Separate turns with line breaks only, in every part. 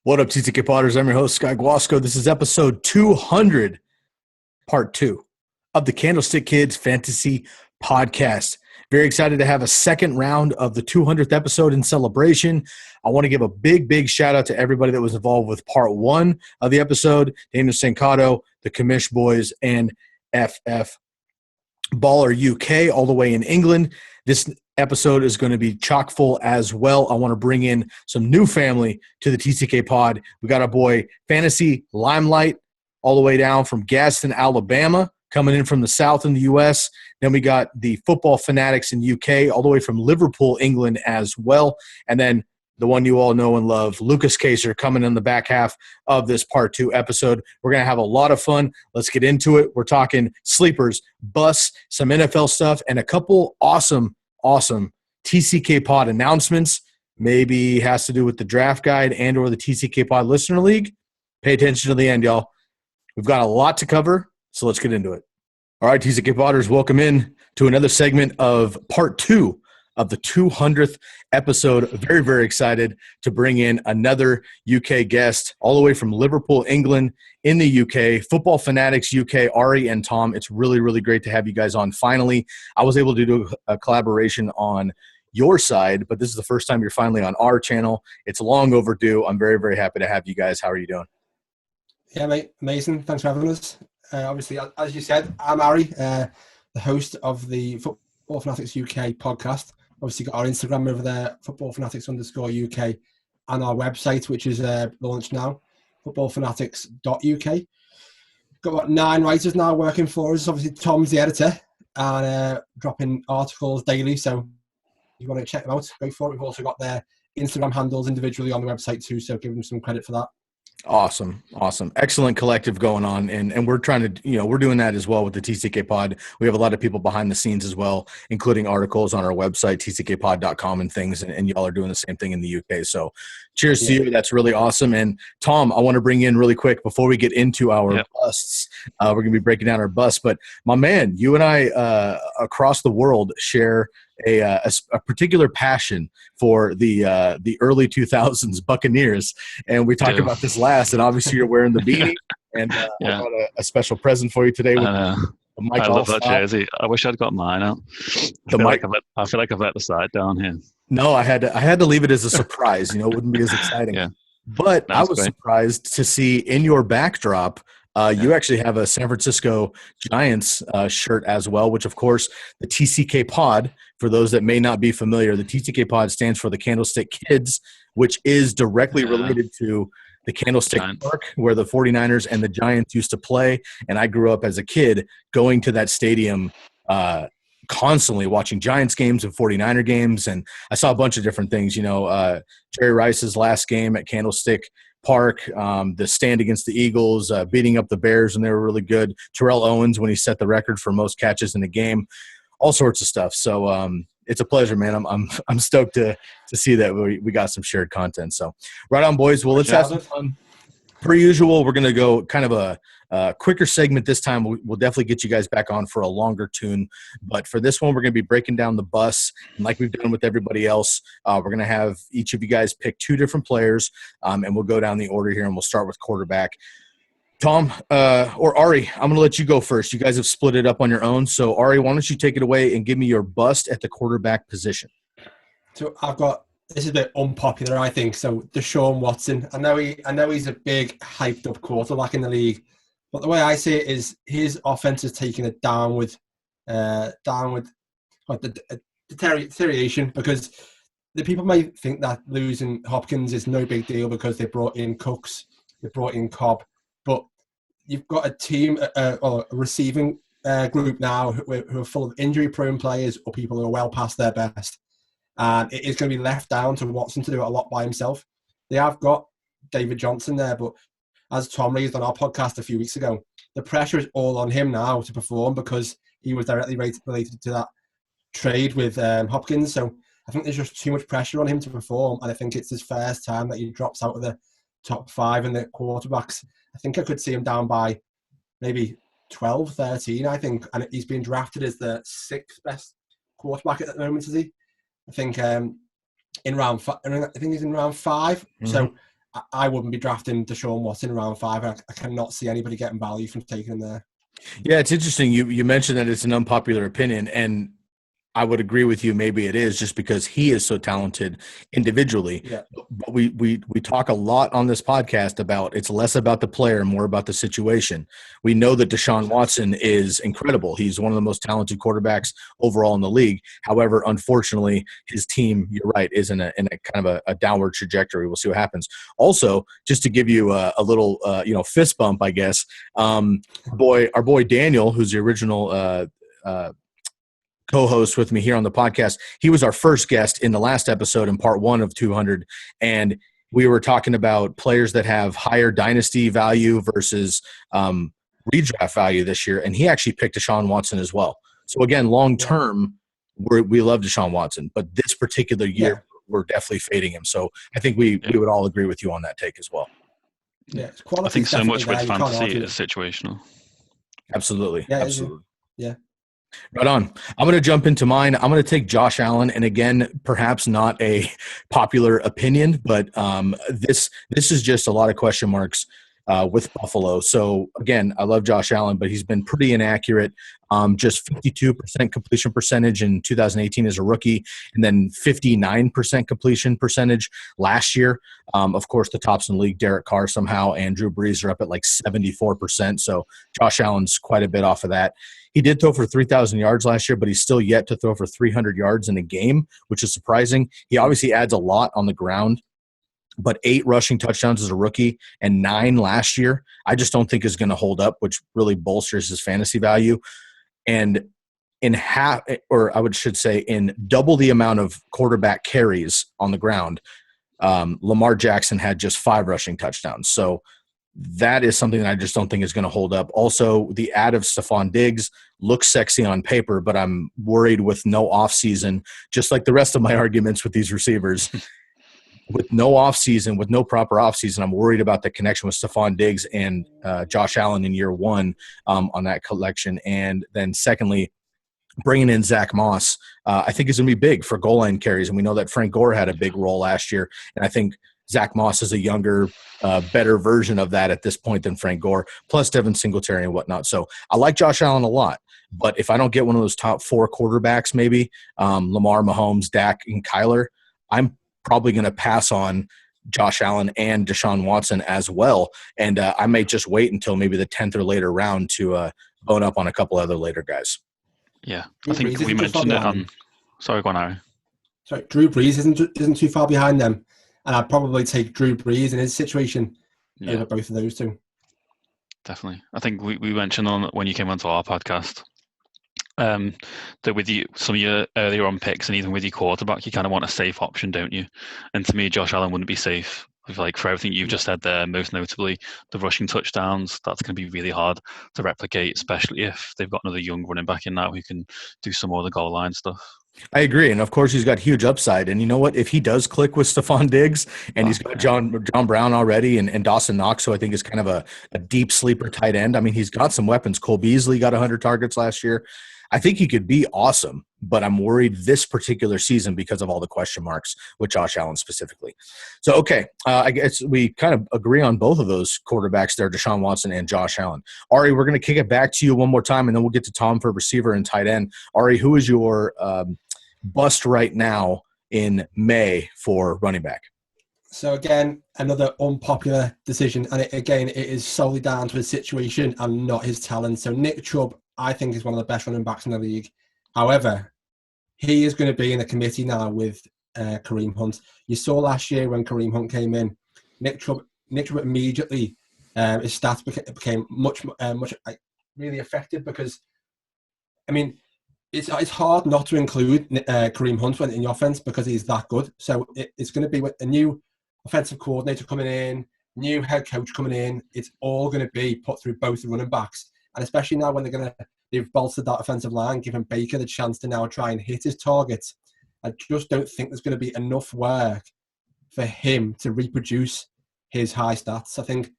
What up, TCK Potters? I'm your host, Sky Guasco. This is episode 200, part 2 of the Candlestick Kids Fantasy Podcast. Very excited to have a second round of the 200th episode in celebration. I want to give a big shout out to everybody that was involved with part 1 of the episode, Daniel Sancato, the Commish Boys, and FF Baller UK all the way in England. This episode is going to be chock full as well. I want to bring in some new family to the TCK pod. We got our boy Fantasy Limelight all the way down from Gadsden, Alabama, coming in from the South in the U.S. Then we got the Football Fanatics in UK all the way from Liverpool, England as well. And then the one you all know and love, Lukas coming in the back half of this part 2 episode. We're going to have a lot of fun. Let's get into it. We're talking sleepers, busts, some NFL stuff, and a couple awesome TCK pod announcements. Maybe has to do with the draft guide and or the TCK pod listener league. Pay attention to the end, y'all. We've got a lot to cover, so let's get into it. All right, TCK podders, welcome in to another segment of part 2 of the 200th episode. Very excited to bring in another UK guest all the way from Liverpool, England, in the UK. Football Fanatics UK, Ari and Tom. It's really great to have you guys on. Finally, I was able to do a collaboration on your side, but this is the first time you're finally on our channel. It's long overdue. I'm very happy to have you guys. How are you doing?
Yeah, mate. Amazing. Thanks for having us. Obviously, as you said, I'm Ari, the host of the Football Fanatics UK podcast. Obviously, got our Instagram over there, footballfanatics_UK, and our website, which is launched now, footballfanatics.uk. Got about 9 writers now working for us. Obviously, Tom's the editor and dropping articles daily. So if you want to check them out, go for it. We've also got their Instagram handles individually on the website too, so give them some credit for that.
Awesome. Excellent collective going on. And we're trying to, we're doing that as well with the TCK pod. We have a lot of people behind the scenes as well, including articles on our website, tckpod.com and things. And y'all are doing the same thing in the UK. So cheers to you. That's really awesome. And Tom, I want to bring in really quick before we get into our busts. We're going to be breaking down our busts. But my man, you and I across the world share a particular passion for the early 2000s Buccaneers, and we talked about this last. And obviously, you're wearing the beanie, and I got a special present for you today. With
I love that jersey. I wish I'd got mine out. I feel like I've let the side down here.
No, I had to leave it as a surprise. It wouldn't be as exciting. But I was surprised to see in your backdrop. You actually have a San Francisco Giants shirt as well, which, of course, the TCK pod, for those that may not be familiar, the TCK pod stands for the Candlestick Kids, which is directly related to the Candlestick Park where the 49ers and the Giants used to play. And I grew up as a kid going to that stadium constantly watching Giants games and 49er games. And I saw a bunch of different things, Jerry Rice's last game at Candlestick Park, the stand against the Eagles, beating up the Bears when they were really good. Terrell Owens when he set the record for most catches in a game, all sorts of stuff. So it's a pleasure, man. I'm stoked to see that we got some shared content. So right on, boys. Well, let's have some fun. Per usual, we're going to go kind of a quicker segment this time. We'll definitely get you guys back on for a longer tune. But for this one, we're going to be breaking down the bus. And like we've done with everybody else, we're going to have each of you guys pick 2 different players, and we'll go down the order here, and we'll start with quarterback. Tom or Ari, I'm going to let you go first. You guys have split it up on your own. So, Ari, why don't you take it away and give me your bust at the quarterback position?
So this is a bit unpopular, I think. So Deshaun Watson, I know he's a big hyped up quarterback in the league, but the way I see it is his offense is taking a downward deterioration, because the people may think that losing Hopkins is no big deal because they brought in Cooks, they brought in Cobb, but you've got a team or a receiving group now who are full of injury-prone players or people who are well past their best. And it is going to be left down to Watson to do it a lot by himself. They have got David Johnson there, but as Tom raised on our podcast a few weeks ago, the pressure is all on him now to perform because he was directly related to that trade with Hopkins. So I think there's just too much pressure on him to perform, and I think it's his first time that he drops out of the top 5 in the quarterbacks. I think I could see him down by maybe 12, 13, I think, and he's been drafted as the 6th best quarterback at the moment, is he? I think in round 5. I think he's in round 5. Mm-hmm. So I wouldn't be drafting Deshaun Watson in round 5. I cannot see anybody getting value from taking him there.
Yeah, it's interesting. You mentioned that it's an unpopular opinion, and I would agree with you. Maybe it is just because he is so talented individually.
Yeah.
But we talk a lot on this podcast about it's less about the player, more about the situation. We know that Deshaun Watson is incredible. He's one of the most talented quarterbacks overall in the league. However, unfortunately, his team, you're right, is in a kind of a downward trajectory. We'll see what happens. Also, just to give you a little fist bump, I guess. Our boy Daniel, who's the original co-host with me here on the podcast. He was our first guest in the last episode in part 1 of 200. And we were talking about players that have higher dynasty value versus redraft value this year. And he actually picked Deshaun Watson as well. So again, long-term, we love Deshaun Watson, but this particular year, we're definitely fading him. So I think we would all agree with you on that take as well.
Yeah,
I think so much with fantasy is situational.
Absolutely.
Yeah,
absolutely.
Yeah.
Right on. I'm going to jump into mine. I'm going to take Josh Allen, and again, perhaps not a popular opinion, but this is just a lot of question marks with Buffalo. So again, I love Josh Allen, but he's been pretty inaccurate. Just 52% completion percentage in 2018 as a rookie, and then 59% completion percentage last year. Of course, the tops in the league, Derek Carr somehow, and Drew Brees are up at like 74%. So Josh Allen's quite a bit off of that. He did throw for 3,000 yards last year, but he's still yet to throw for 300 yards in a game, which is surprising. He obviously adds a lot on the ground, but 8 rushing touchdowns as a rookie and 9 last year, I just don't think is going to hold up, which really bolsters his fantasy value. And in double the amount of quarterback carries on the ground, Lamar Jackson had just 5 rushing touchdowns. So that is something that I just don't think is going to hold up. Also, the add of Stephon Diggs looks sexy on paper, but I'm worried with no offseason, just like the rest of my arguments with these receivers. With no offseason, with no proper offseason, I'm worried about the connection with Stephon Diggs and Josh Allen in year 1 on that collection. And then secondly, bringing in Zach Moss, I think is going to be big for goal line carries. And we know that Frank Gore had a big role last year. And I think Zach Moss is a younger, better version of that at this point than Frank Gore, plus Devin Singletary and whatnot. So I like Josh Allen a lot. But if I don't get one of those top 4 quarterbacks, maybe Lamar, Mahomes, Dak, and Kyler, I'm probably going to pass on Josh Allen and Deshaun Watson as well. And I may just wait until maybe the 10th or later round to bone up on a couple other later guys.
Yeah, I think we mentioned it on – sorry, go on, Harry.
Sorry, Drew Brees isn't too far behind them. And I'd probably take Drew Brees in his situation over both of those two.
Definitely. I think we mentioned on when you came onto our podcast that with some of your earlier on picks and even with your quarterback, you kind of want a safe option, don't you? And to me, Josh Allen wouldn't be safe. I feel like for everything you've just said there, most notably the rushing touchdowns, that's going to be really hard to replicate, especially if they've got another young running back in now who can do some more of the goal line stuff.
I agree. And, of course, he's got huge upside. And you know what? If he does click with Stephon Diggs and he's got John Brown already and Dawson Knox, who I think is kind of a deep sleeper tight end. I mean, he's got some weapons. Cole Beasley got 100 targets last year. I think he could be awesome, but I'm worried this particular season because of all the question marks with Josh Allen specifically. So, okay, I guess we kind of agree on both of those quarterbacks there, Deshaun Watson and Josh Allen. Ari, we're going to kick it back to you one more time, and then we'll get to Tom for receiver and tight end. Ari, who is your bust right now in May for running back?
So, again, another unpopular decision, and it is solely down to his situation and not his talent. So, Nick Chubb, I think, is one of the best running backs in the league. However, he is going to be in the committee now with Kareem Hunt. You saw last year when Kareem Hunt came in, Nick Chubb immediately, his stats became much really affected because, I mean, it's hard not to include Kareem Hunt in your offense because he's that good. So it's going to be with a new offensive coordinator coming in, new head coach coming in. It's all going to be put through both the running backs. And especially now when they've bolstered that offensive line, giving Baker the chance to now try and hit his targets. I just don't think there's going to be enough work for him to reproduce his high stats. I think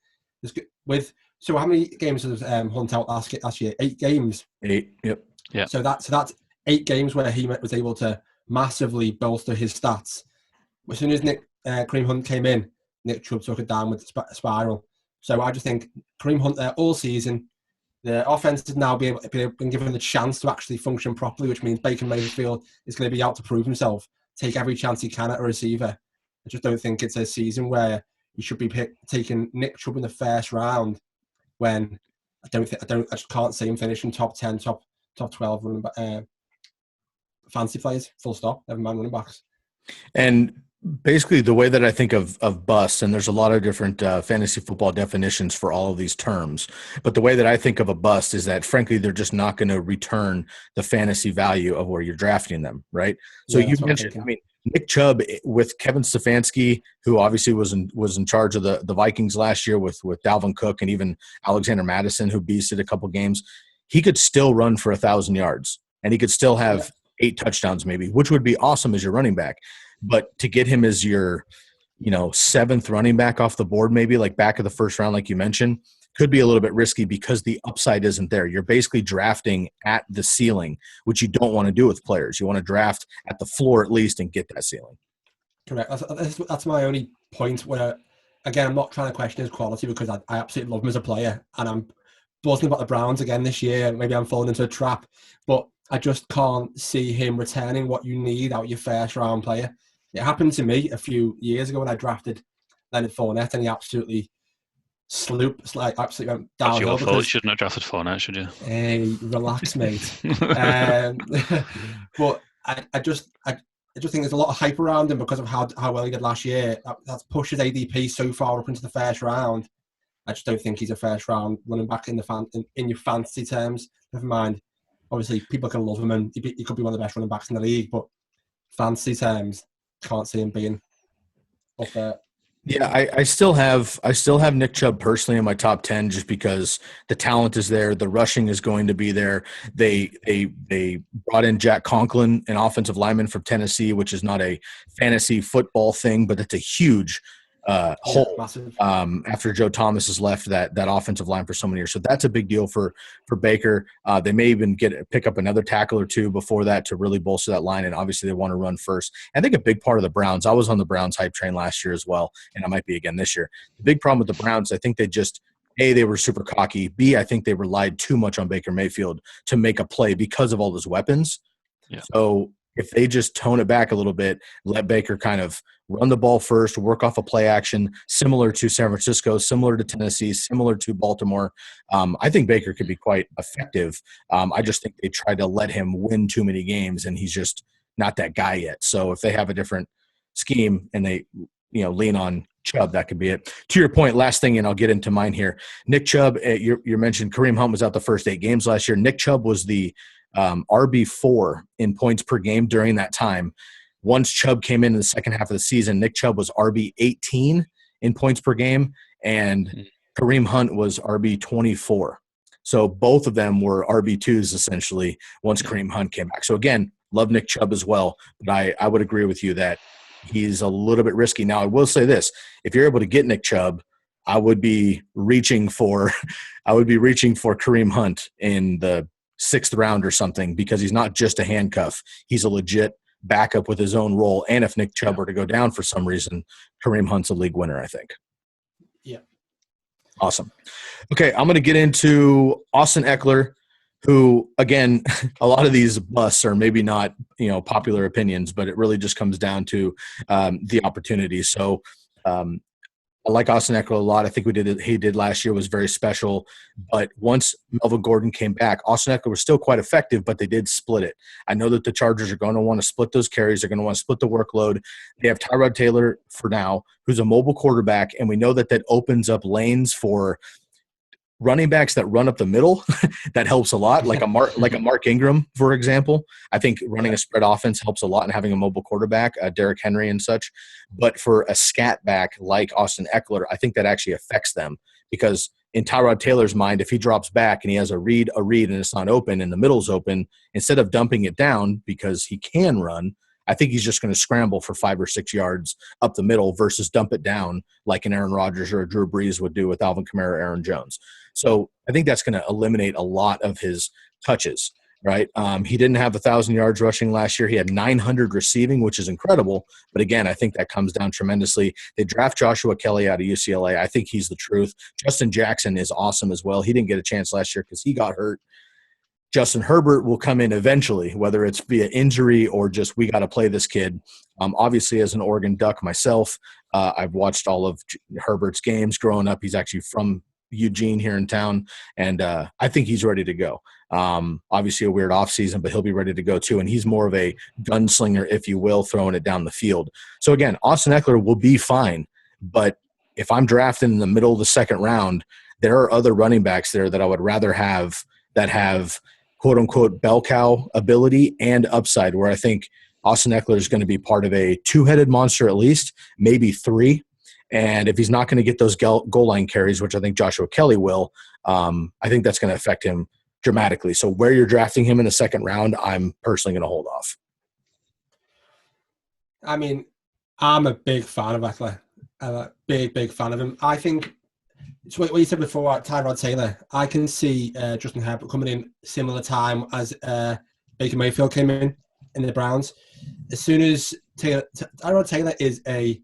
so how many games has Hunt out last year? 8 games.
8. Yep.
Yeah.
So that's 8 games where he was able to massively bolster his stats. As soon as Kareem Hunt came in, Nick Chubb took it down with the spiral. So I just think Kareem Hunt there all season. The offense has now been given the chance to actually function properly, which means Baker Mayfield is going to be out to prove himself, take every chance he can at a receiver. I just don't think it's a season where you should be taking Nick Chubb in the first round when I just can't see him finishing top 10, top 12 running fantasy players, full stop, never mind running backs.
And basically the way that I think of bust, and there's a lot of different fantasy football definitions for all of these terms, but the way that I think of a bust is that, frankly, they're just not going to return the fantasy value of where you're drafting them, right? So you mentioned, I mean, Nick Chubb with Kevin Stefanski, who obviously was in charge of the Vikings last year with Dalvin Cook and even Alexander Mattison, who beasted a couple games, he could still run for 1,000 yards, and he could still have 8 touchdowns maybe, which would be awesome as your running back. But to get him as your, 7th running back off the board, maybe like back of the first round, like you mentioned, could be a little bit risky because the upside isn't there. You're basically drafting at the ceiling, which you don't want to do with players. You want to draft at the floor at least and get that ceiling.
Correct. That's my only point where, again, I'm not trying to question his quality because I absolutely love him as a player, and I'm buzzing about the Browns again this year. Maybe I'm falling into a trap, but I just can't see him returning what you need out of your first round player. It happened to me a few years ago when I drafted Leonard Fournette, and he absolutely absolutely went downhill.
That's your fault. You shouldn't have drafted Fournette, should you?
Hey, relax, mate. But I just think there's a lot of hype around him because of how well he did last year. That's pushed his ADP so far up into the first round. I just don't think he's a first round running back in your fantasy terms. Never mind. Obviously, people can love him, and he could be one of the best running backs in the league. But fantasy terms, can't see him being up there.
Yeah, I still have Nick Chubb personally in my top 10 just because the talent is there, the rushing is going to be there. They brought in Jack Conklin, an offensive lineman from Tennessee, which is not a fantasy football thing, but it's a huge hole after Joe Thomas has left that offensive line for so many years. So that's a big deal for Baker. They may even pick up another tackle or two before that to really bolster that line, and obviously they want to run first. I think a big part of the Browns, I was on the Browns hype train last year as well, and I might be again this year. The big problem with the Browns, I think they just A, they were super cocky. B, I think they relied too much on Baker Mayfield to make a play because of all those weapons. Yeah. So if they just tone it back a little bit, let Baker kind of run the ball first, work off a play action, similar to San Francisco, similar to Tennessee, similar to Baltimore, I think Baker could be quite effective. I just think they tried to let him win too many games, and he's just not that guy yet. So if they have a different scheme and they lean on Chubb, that could be it. To your point, last thing, and I'll get into mine here. Nick Chubb, you mentioned Kareem Hunt was out the first 8 games last year. Nick Chubb was the RB4 in points per game during that time. Once Chubb came in the second half of the season, Nick Chubb was RB18 in points per game, and Kareem Hunt was RB24. So both of them were RB2s essentially once Kareem Hunt came back. So again, love Nick Chubb as well, but I would agree with you that he's a little bit risky. Now, I will say this. If you're able to get Nick Chubb, I would be reaching for Kareem Hunt in the 6th round or something, because he's not just a handcuff. He's a legit backup with his own role. And if Nick Chubb were to go down for some reason, Kareem Hunt's a league winner, I think.
Yeah.
Awesome. Okay, I'm going to get into Austin Eckler, who, again, a lot of these busts are maybe not, popular opinions, but it really just comes down to the opportunity. So I like Austin Eckler a lot. I think he did last year was very special. But once Melvin Gordon came back, Austin Eckler was still quite effective, but they did split it. I know that the Chargers are going to want to split those carries. They're going to want to split the workload. They have Tyrod Taylor for now, who's a mobile quarterback, and we know that opens up lanes for running backs that run up the middle. That helps a lot, like a Mark Ingram, for example. I think running a spread offense helps a lot in having a mobile quarterback, Derrick Henry and such. But for a scat back like Austin Eckler, I think that actually affects them, because in Tyrod Taylor's mind, if he drops back and he has a read, and it's not open and the middle's open, instead of dumping it down because he can run, I think he's just going to scramble for 5 or 6 yards up the middle versus dump it down like an Aaron Rodgers or a Drew Brees would do with Alvin Kamara or Aaron Jones. So I think that's going to eliminate a lot of his touches. right? He didn't have 1,000 yards rushing last year. He had 900 receiving, which is incredible. But again, I think that comes down tremendously. They draft Joshua Kelly out of UCLA. I think he's the truth. Justin Jackson is awesome as well. He didn't get a chance last year because he got hurt. Justin Herbert will come in eventually, whether it's via injury or just we got to play this kid. Obviously, as an Oregon Duck myself, I've watched all of Herbert's games growing up. He's actually from Eugene here in town, and I think he's ready to go. Obviously, a weird offseason, but he'll be ready to go too. And he's more of a gunslinger, if you will, throwing it down the field. So again, Austin Eckler will be fine, but if I'm drafting in the middle of the second round, there are other running backs there that I would rather have that have quote-unquote bell cow ability and upside, where I think Austin Eckler is going to be part of a two-headed monster at least, maybe three. And if he's not going to get those goal line carries, which I think Joshua Kelly will, I think that's going to affect him dramatically. So where you're drafting him in the second round, I'm personally going to hold off.
I mean, I'm a big fan of Eckler. I'm a big fan of him. I think it's what you said before, Tyrod Taylor. I can see Justin Herbert coming in similar time as Baker Mayfield came in the Browns. As soon as Tyrod Taylor is a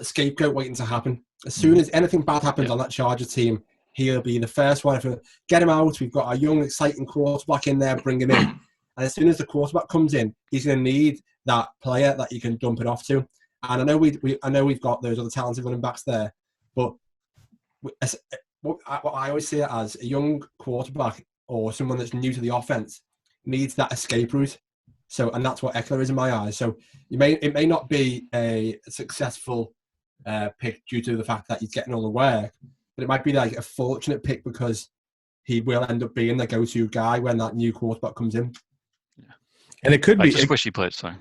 scapegoat waiting to happen. As soon as anything bad happens on that Charger team, he'll be the first one to get him out. We've got a young, exciting quarterback in there, bring him in. And as soon as the quarterback comes in, he's going to need that player that you can dump it off to. And I know we've got those other talented running backs there, but what I always see it as a young quarterback or someone that's new to the offense needs that escape route. So, and that's what Eckler is in my eyes. So it may not be a successful pick due to the fact that he's getting all the work, but it might be like a fortunate pick because he will end up being the go-to guy when that new quarterback comes in.
Yeah. And it could be.
I just wish he played, sorry.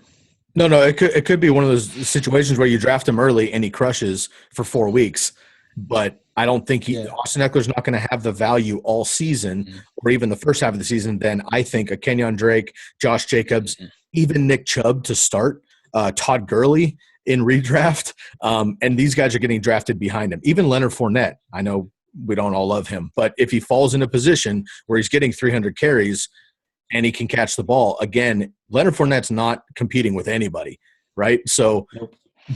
No, it could be one of those situations where you draft him early and he crushes for 4 weeks. But I don't think Austin Eckler's not going to have the value all season or even the first half of the season. Then I think a Kenyon Drake, Josh Jacobs, even Nick Chubb to start, Todd Gurley in redraft. And these guys are getting drafted behind him. Even Leonard Fournette, I know we don't all love him, but if he falls in a position where he's getting 300 carries and he can catch the ball, again, Leonard Fournette's not competing with anybody, right? So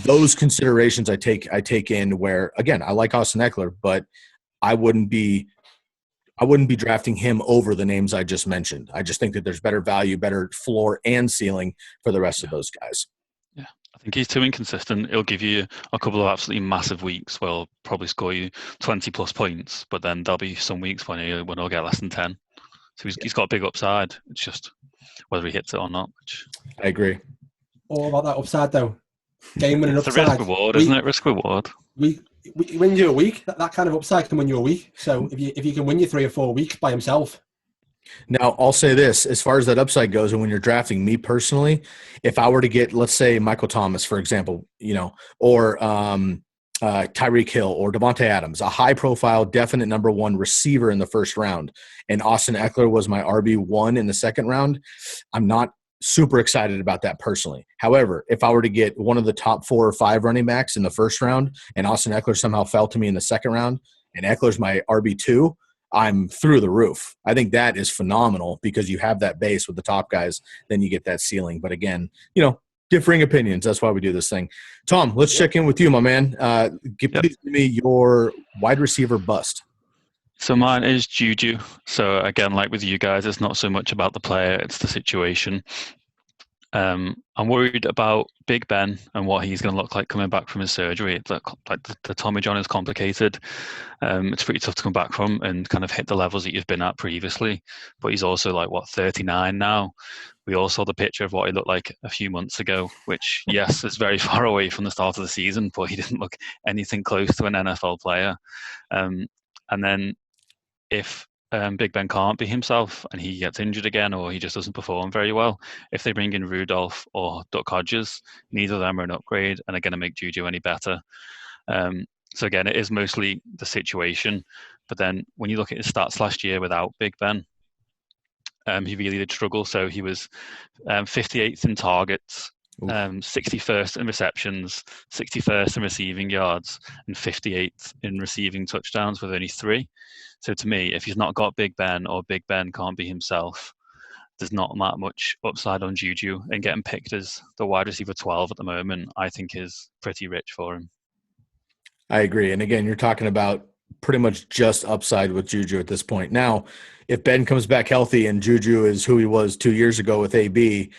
those considerations I take in where, again, I like Austin Eckler, but I wouldn't be drafting him over the names I just mentioned. I just think that there's better value, better floor and ceiling for the rest of those guys.
Yeah, I think he's too inconsistent. He'll give you a couple of absolutely massive weeks where he'll probably score you 20-plus points, but then there'll be some weeks when he'll get less than 10. So he's got a big upside. It's just whether he hits it or not.
I agree.
All about that upside, though. Game winning upside.
It's a risk reward, isn't it? Risk reward.
We win you a week. That kind of upside can win you a week. So if you can win you 3 or 4 weeks by himself.
Now, I'll say this, as far as that upside goes, and when you're drafting, me personally, if I were to get, let's say, Michael Thomas, for example, or Tyreek Hill or Devontae Adams, a high-profile, definite number one receiver in the first round, and Austin Eckler was my RB1 in the second round, I'm not super excited about that personally. However, if I were to get one of the top 4 or 5 running backs in the first round and Austin Eckler somehow fell to me in the second round and Eckler's my RB2, I'm through the roof. I think that is phenomenal because you have that base with the top guys, then you get that ceiling. But again, differing opinions. That's why we do this thing. Tom, let's check in with you, my man. Please give me your wide receiver bust.
So mine is Juju. So again, like with you guys, it's not so much about the player, it's the situation. I'm worried about Big Ben and what he's going to look like coming back from his surgery. It's like the Tommy John is complicated. It's pretty tough to come back from and kind of hit the levels that you've been at previously. But he's also 39 now. We all saw the picture of what he looked like a few months ago, which, yes, is very far away from the start of the season, but he didn't look anything close to an NFL player. And then if Big Ben can't be himself and he gets injured again or he just doesn't perform very well, if they bring in Rudolph or Duck Hodges, neither of them are an upgrade and are going to make Juju any better. So again, it is mostly the situation. But then when you look at his stats last year without Big Ben, he really did struggle. So he was 58th in targets, 61st in receptions, 61st in receiving yards, and 58th in receiving touchdowns with only 3. So to me, if he's not got Big Ben or Big Ben can't be himself, there's not that much upside on Juju, and getting picked as the wide receiver 12 at the moment, I think is pretty rich for him.
I agree. And again, you're talking about pretty much just upside with Juju at this point. Now, if Ben comes back healthy and Juju is who he was 2 years ago with AB,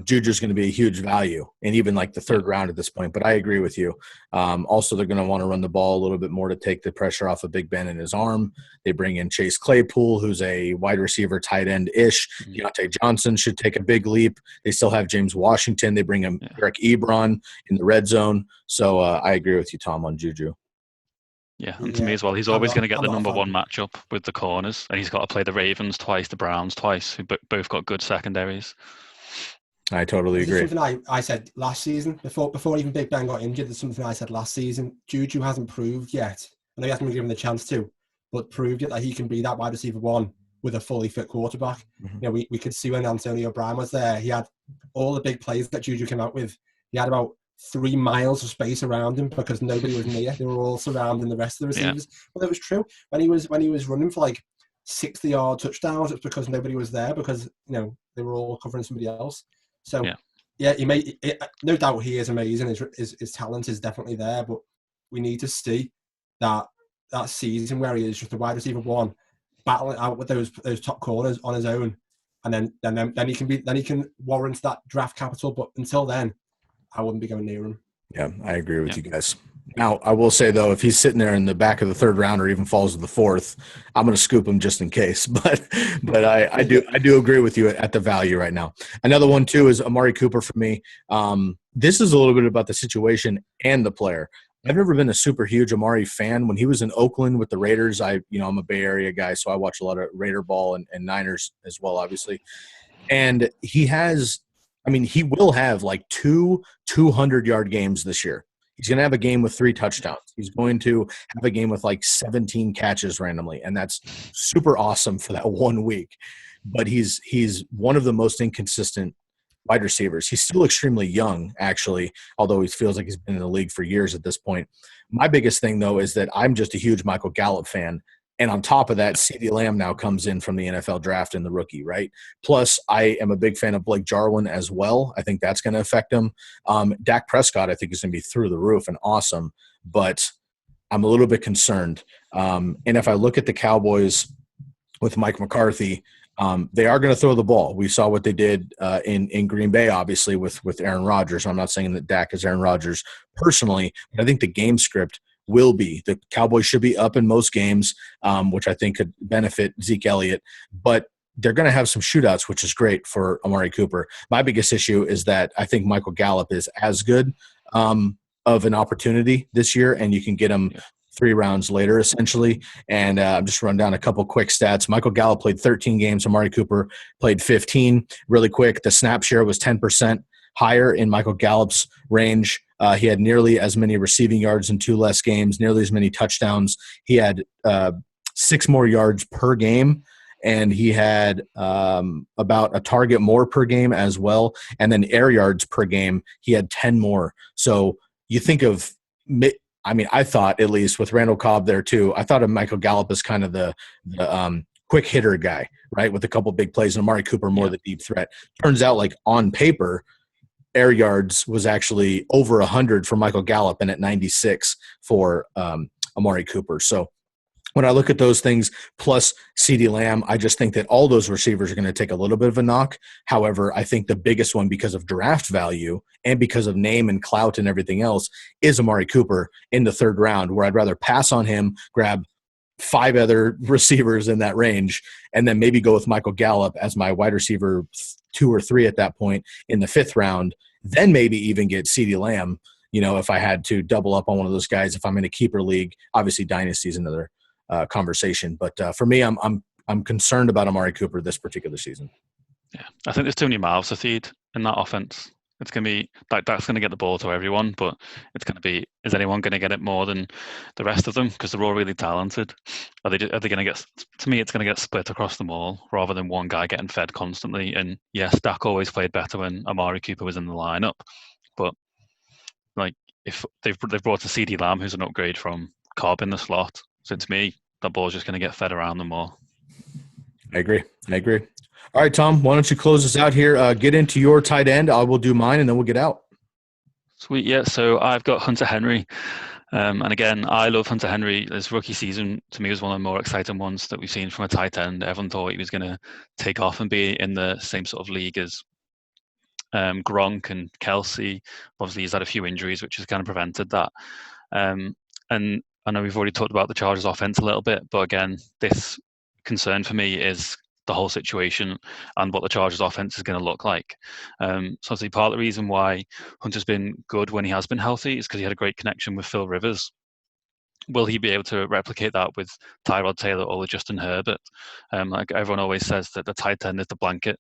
Juju's going to be a huge value, and even like the third round at this point. But I agree with you. Also, they're going to want to run the ball a little bit more to take the pressure off of Big Ben and his arm. They bring in Chase Claypool, who's a wide receiver, tight end-ish. Deontay Johnson should take a big leap. They still have James Washington. They bring in Eric Ebron in the red zone. So I agree with you, Tom, on Juju.
Yeah, and to me as well, he's always going to get the number one matchup with the corners, and he's got to play the Ravens twice, the Browns twice, who both got good secondaries.
I totally agree.
This is something I said last season, before even Big Ben got injured. There's something I said last season. Juju hasn't proved yet. I know he hasn't been given the chance to, but proved it that he can be that wide receiver one with a fully fit quarterback. You know, we could see when Antonio Brown was there, he had all the big plays that Juju came out with. He had about 3 miles of space around him because nobody was near. They were all surrounding the rest of the receivers. Well, it was true when he was running for like 60-yard touchdowns. It's because nobody was there, because they were all covering somebody else. So no doubt he is amazing. His talent is definitely there, but we need to see that season where he is just a wide receiver one, battling out with those top corners on his own, and then he can warrant that draft capital. But until then, I wouldn't be going near him. Yeah, I agree with you guys. Now, I will say, though, if he's sitting there in the back of the third round or even falls to the fourth, I'm going to scoop him just in case. But I do agree with you at the value right now. Another one, too, is Amari Cooper for me. This is a little bit about the situation and the player. I've never been a super huge Amari fan. When he was in Oakland with the Raiders, I'm a Bay Area guy, so I watch a lot of Raider ball and Niners as well, obviously. And he will have like 2 200-yard games this year. He's going to have a game with 3 touchdowns. He's going to have a game with like 17 catches randomly, and that's super awesome for that 1 week. But he's one of the most inconsistent wide receivers. He's still extremely young, actually, although he feels like he's been in the league for years at this point. My biggest thing, though, is that I'm just a huge Michael Gallup fan. And on top of that, CeeDee Lamb now comes in from the NFL draft in the rookie, right? Plus, I am a big fan of Blake Jarwin as well. I think that's going to affect him. Dak Prescott, I think, is going to be through the roof and awesome, but I'm a little bit concerned. And if I look at the Cowboys with Mike McCarthy, they are going to throw the ball. We saw what they did in Green Bay, obviously, with Aaron Rodgers. I'm not saying that Dak is Aaron Rodgers personally, but I think the game script will be. The Cowboys should be up in most games, which I think could benefit Zeke Elliott. But they're going to have some shootouts, which is great for Amari Cooper. My biggest issue is that I think Michael Gallup is as good of an opportunity this year, and you can get him 3 rounds later, essentially. And I'm just run down a couple quick stats. Michael Gallup played 13 games. Amari Cooper played 15. Really quick, the snap share was 10% higher in Michael Gallup's range. He had nearly as many receiving yards in 2 less games, nearly as many touchdowns. He had 6 more yards per game, and he had about a target more per game as well. And then air yards per game, he had 10 more. So you think of I thought, at least with Randall Cobb there too, I thought of Michael Gallup as kind of the quick hitter guy, right, with a couple big plays, and Amari Cooper more the deep threat. Turns out, like, on paper, air yards was actually over 100 for Michael Gallup and at 96 for Amari Cooper. So when I look at those things, plus CeeDee Lamb, I just think that all those receivers are going to take a little bit of a knock. However, I think the biggest one, because of draft value and because of name and clout and everything else, is Amari Cooper in the 3rd round, where I'd rather pass on him, grab 5 other receivers in that range, and then maybe go with Michael Gallup as my wide receiver 2 or 3 at that point in the 5th round, then maybe even get CeeDee Lamb, if I had to double up on one of those guys, if I'm in a keeper league. Obviously, dynasty is another conversation, but for me, I'm concerned about Amari Cooper this particular season.
Yeah, I think there's too many mouths to feed in that offense. It's going to be that's going to get the ball to everyone, but it's going to be, is anyone going to get it more than the rest of them? Because they're all really talented. Are they going to get? To me, it's going to get split across them all rather than one guy getting fed constantly. And yes, Dak always played better when Amari Cooper was in the lineup, but like, if they've brought a CeeDee Lamb, who's an upgrade from Cobb in the slot, so to me, that ball's just going to get fed around them more.
I agree. All right, Tom, why don't you close us out here? Get into your tight end. I will do mine, and then we'll get out.
Sweet, yeah. So I've got Hunter Henry. And again, I love Hunter Henry. His rookie season, to me, was one of the more exciting ones that we've seen from a tight end. Everyone thought he was going to take off and be in the same sort of league as Gronk and Kelsey. Obviously, he's had a few injuries, which has kind of prevented that. And I know we've already talked about the Chargers offense a little bit, but again, this concern for me is the whole situation and what the Chargers offense is going to look like. So obviously part of the reason why Hunter's been good when he has been healthy is because he had a great connection with Phil Rivers. Will he be able to replicate that with Tyrod Taylor or with Justin Herbert? Like everyone always says that the tight end is the blanket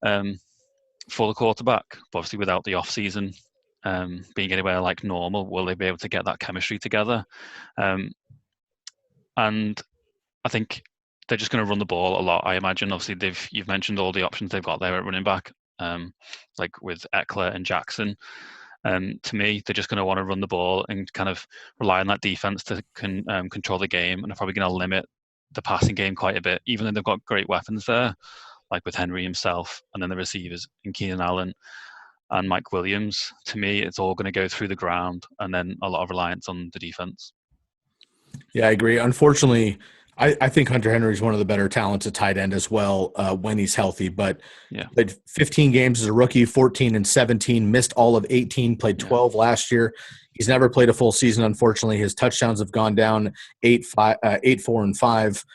for the quarterback, but obviously without the off season being anywhere like normal, will they be able to get that chemistry together? And I think they're just going to run the ball a lot. I imagine, obviously, you've mentioned all the options they've got there at running back, like with Eckler and Jackson. To me, they're just going to want to run the ball and kind of rely on that defense to control the game, and they're probably going to limit the passing game quite a bit, even though they've got great weapons there, like with Henry himself, and then the receivers in Keenan Allen and Mike Williams. To me, it's all going to go through the ground, and then a lot of reliance on the defense.
Yeah, I agree. Unfortunately, I think Hunter Henry is one of the better talents at tight end as well when he's healthy. But played 15 games as a rookie, 14 and 17, missed all of 18, played 12 last year. He's never played a full season, unfortunately. His touchdowns have gone down 8, 4, and 5.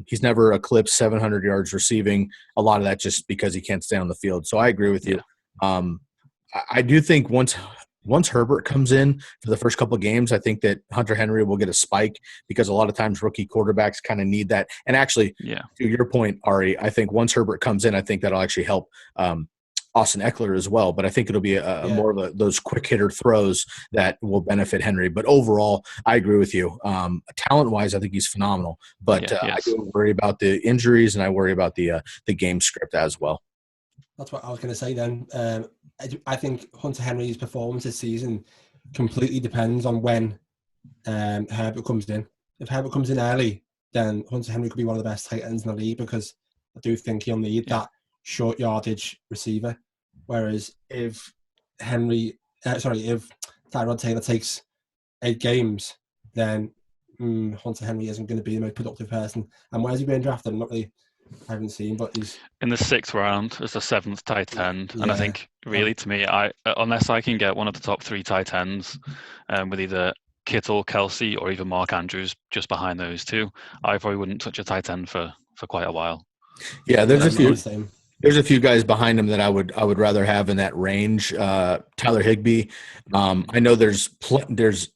He's never eclipsed 700 yards receiving. A lot of that just because he can't stay on the field. So I agree with you. I do think once Herbert comes in for the first couple of games, I think that Hunter Henry will get a spike because a lot of times rookie quarterbacks kind of need that. And actually, to your point, Ari, I think once Herbert comes in, I think that'll actually help Austin Eckler as well. But I think it'll be more of those quick hitter throws that will benefit Henry. But overall, I agree with you. Talent-wise, I think he's phenomenal. But I do worry about the injuries, and I worry about the game script as well.
That's what I was going to say then. I think Hunter Henry's performance this season completely depends on when Herbert comes in. If Herbert comes in early, then Hunter Henry could be one of the best tight ends in the league because I do think he'll need that short yardage receiver. Whereas if Tyrod Taylor takes 8 games, then Hunter Henry isn't going to be the most productive person. And where's he being drafted? I haven't seen, but he's
in the 6th round as the 7th tight end. And I think really to me, unless I can get one of the top 3 tight ends with either Kittle, Kelsey, or even Mark Andrews just behind those two, I probably wouldn't touch a tight end for quite a while.
Yeah, there's a few guys behind him that I would rather have in that range. Tyler Higbee. I know there's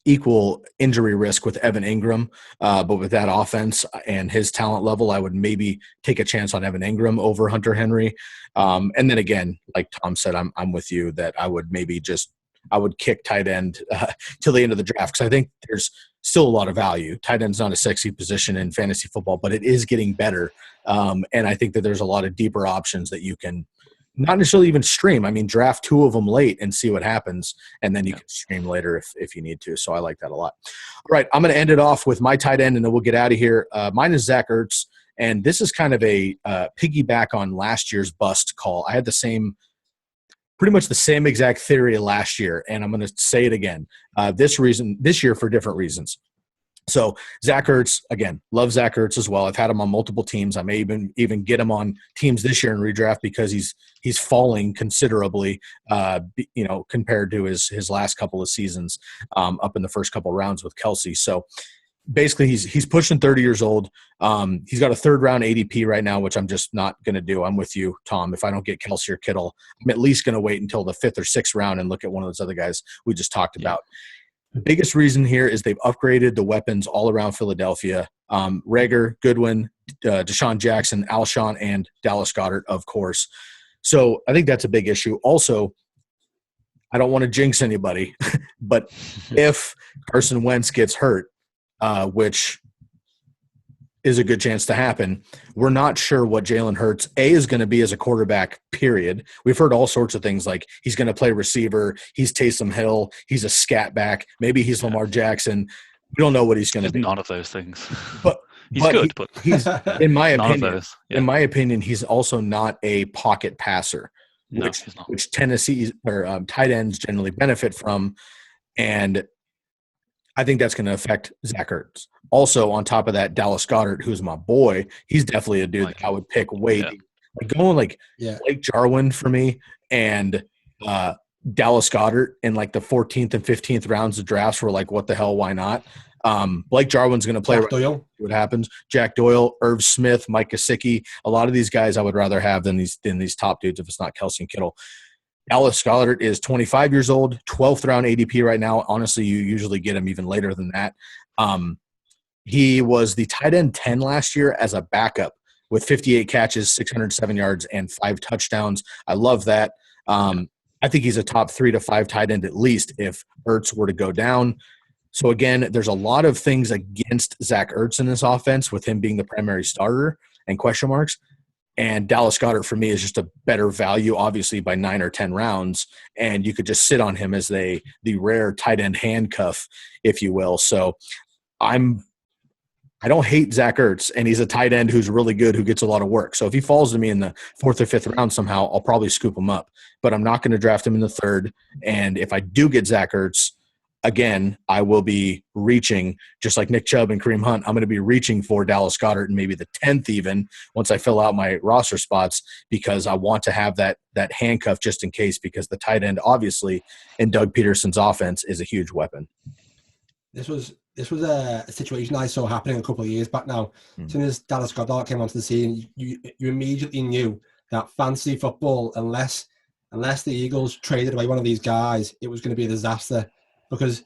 equal injury risk with Evan Ingram, but with that offense and his talent level, I would maybe take a chance on Evan Ingram over Hunter Henry. And then again, like Tom said, I'm with you that I would kick tight end till the end of the draft because I think there's still a lot of value. Tight end's not a sexy position in fantasy football, but it is getting better. And I think that there's a lot of deeper options that you can not necessarily even stream. I mean, draft 2 of them late and see what happens, and then you can stream later if you need to. So I like that a lot. All right, I'm going to end it off with my tight end, and then we'll get out of here. Mine is Zach Ertz, and this is kind of a piggyback on last year's bust call. I had pretty much the same exact theory last year, and I'm going to say it again. This year for different reasons. So Zach Ertz, again, love Zach Ertz as well. I've had him on multiple teams. I may even get him on teams this year in redraft because he's falling considerably, compared to his last couple of seasons up in the first couple of rounds with Kelsey. So basically he's pushing 30 years old. He's got a 3rd round ADP right now, which I'm just not going to do. I'm with you, Tom. If I don't get Kelsey or Kittle, I'm at least going to wait until the 5th or 6th round and look at one of those other guys we just talked about. The biggest reason here is they've upgraded the weapons all around Philadelphia. Rager, Goodwin, Deshaun Jackson, Alshon, and Dallas Goedert, of course. So I think that's a big issue. Also, I don't want to jinx anybody, but if Carson Wentz gets hurt, which is a good chance to happen, we're not sure what Jalen Hurts is going to be as a quarterback, period. We've heard all sorts of things like he's going to play receiver, he's Taysom Hill, he's a scat back, maybe he's Lamar Jackson. We don't know what he's going to be.
None of those things.
But
he's good, but
he's in my
none of
opinion.
those. Yeah.
In my opinion, he's also not a pocket passer,
No, he's not.
which Tennessee or tight ends generally benefit from, and I think that's going to affect Zach Ertz. Also, on top of that, Dallas Goedert, who's my boy, he's definitely a dude that I would pick way deep. Like going Blake Jarwin for me and Dallas Goedert in like the 14th and 15th rounds of drafts were like, what the hell, why not? Blake Jarwin's going to play.
Jack Doyle.
What happens? Jack Doyle, Irv Smith, Mike Gesicki. A lot of these guys I would rather have than these top dudes if it's not Kelsey and Kittle. Dallas Goedert is 25 years old, 12th round ADP right now. Honestly, you usually get him even later than that. He was the tight end 10 last year as a backup with 58 catches, 607 yards, and 5 touchdowns. I love that. I think he's a top 3 to 5 tight end at least if Ertz were to go down. So, again, there's a lot of things against Zach Ertz in this offense with him being the primary starter and question marks. And Dallas Goedert, for me, is just a better value, obviously, by 9 or 10 rounds. And you could just sit on him as the rare tight end handcuff, if you will. So I don't hate Zach Ertz, and he's a tight end who's really good, who gets a lot of work. So if he falls to me in the 4th or 5th round somehow, I'll probably scoop him up. But I'm not going to draft him in the 3rd. And if I do get Zach Ertz, again, I will be reaching, just like Nick Chubb and Kareem Hunt, I'm going to be reaching for Dallas Goedert and maybe the 10th even once I fill out my roster spots because I want to have that handcuff just in case because the tight end, obviously, in Doug Peterson's offense is a huge weapon.
This was a situation I saw happening a couple of years back now. As soon as Dallas Goedert came onto the scene, you immediately knew that fantasy football, unless the Eagles traded away one of these guys, it was going to be a disaster because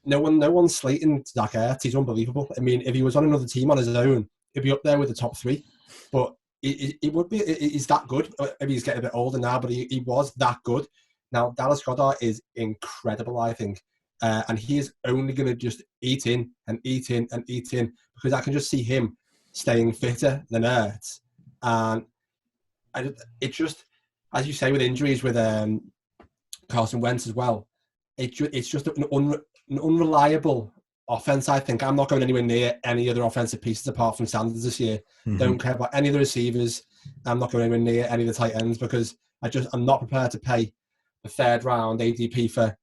no one's slating Zach Ertz. He's unbelievable. I mean, if he was on another team on his own, he'd be up there with the top 3. But it would be. He's that good. Maybe he's getting a bit older now, but he was that good. Now Dallas Goedert is incredible, I think. And he is only going to just eat in and eat in and eat in because I can just see him staying fitter than Ertz. And it just, as you say, with injuries with Carson Wentz as well, it's just an unreliable offense, I think. I'm not going anywhere near any other offensive pieces apart from Sanders this year. Mm-hmm. Don't care about any of the receivers. I'm not going anywhere near any of the tight ends because I'm not prepared to pay the 3rd round ADP for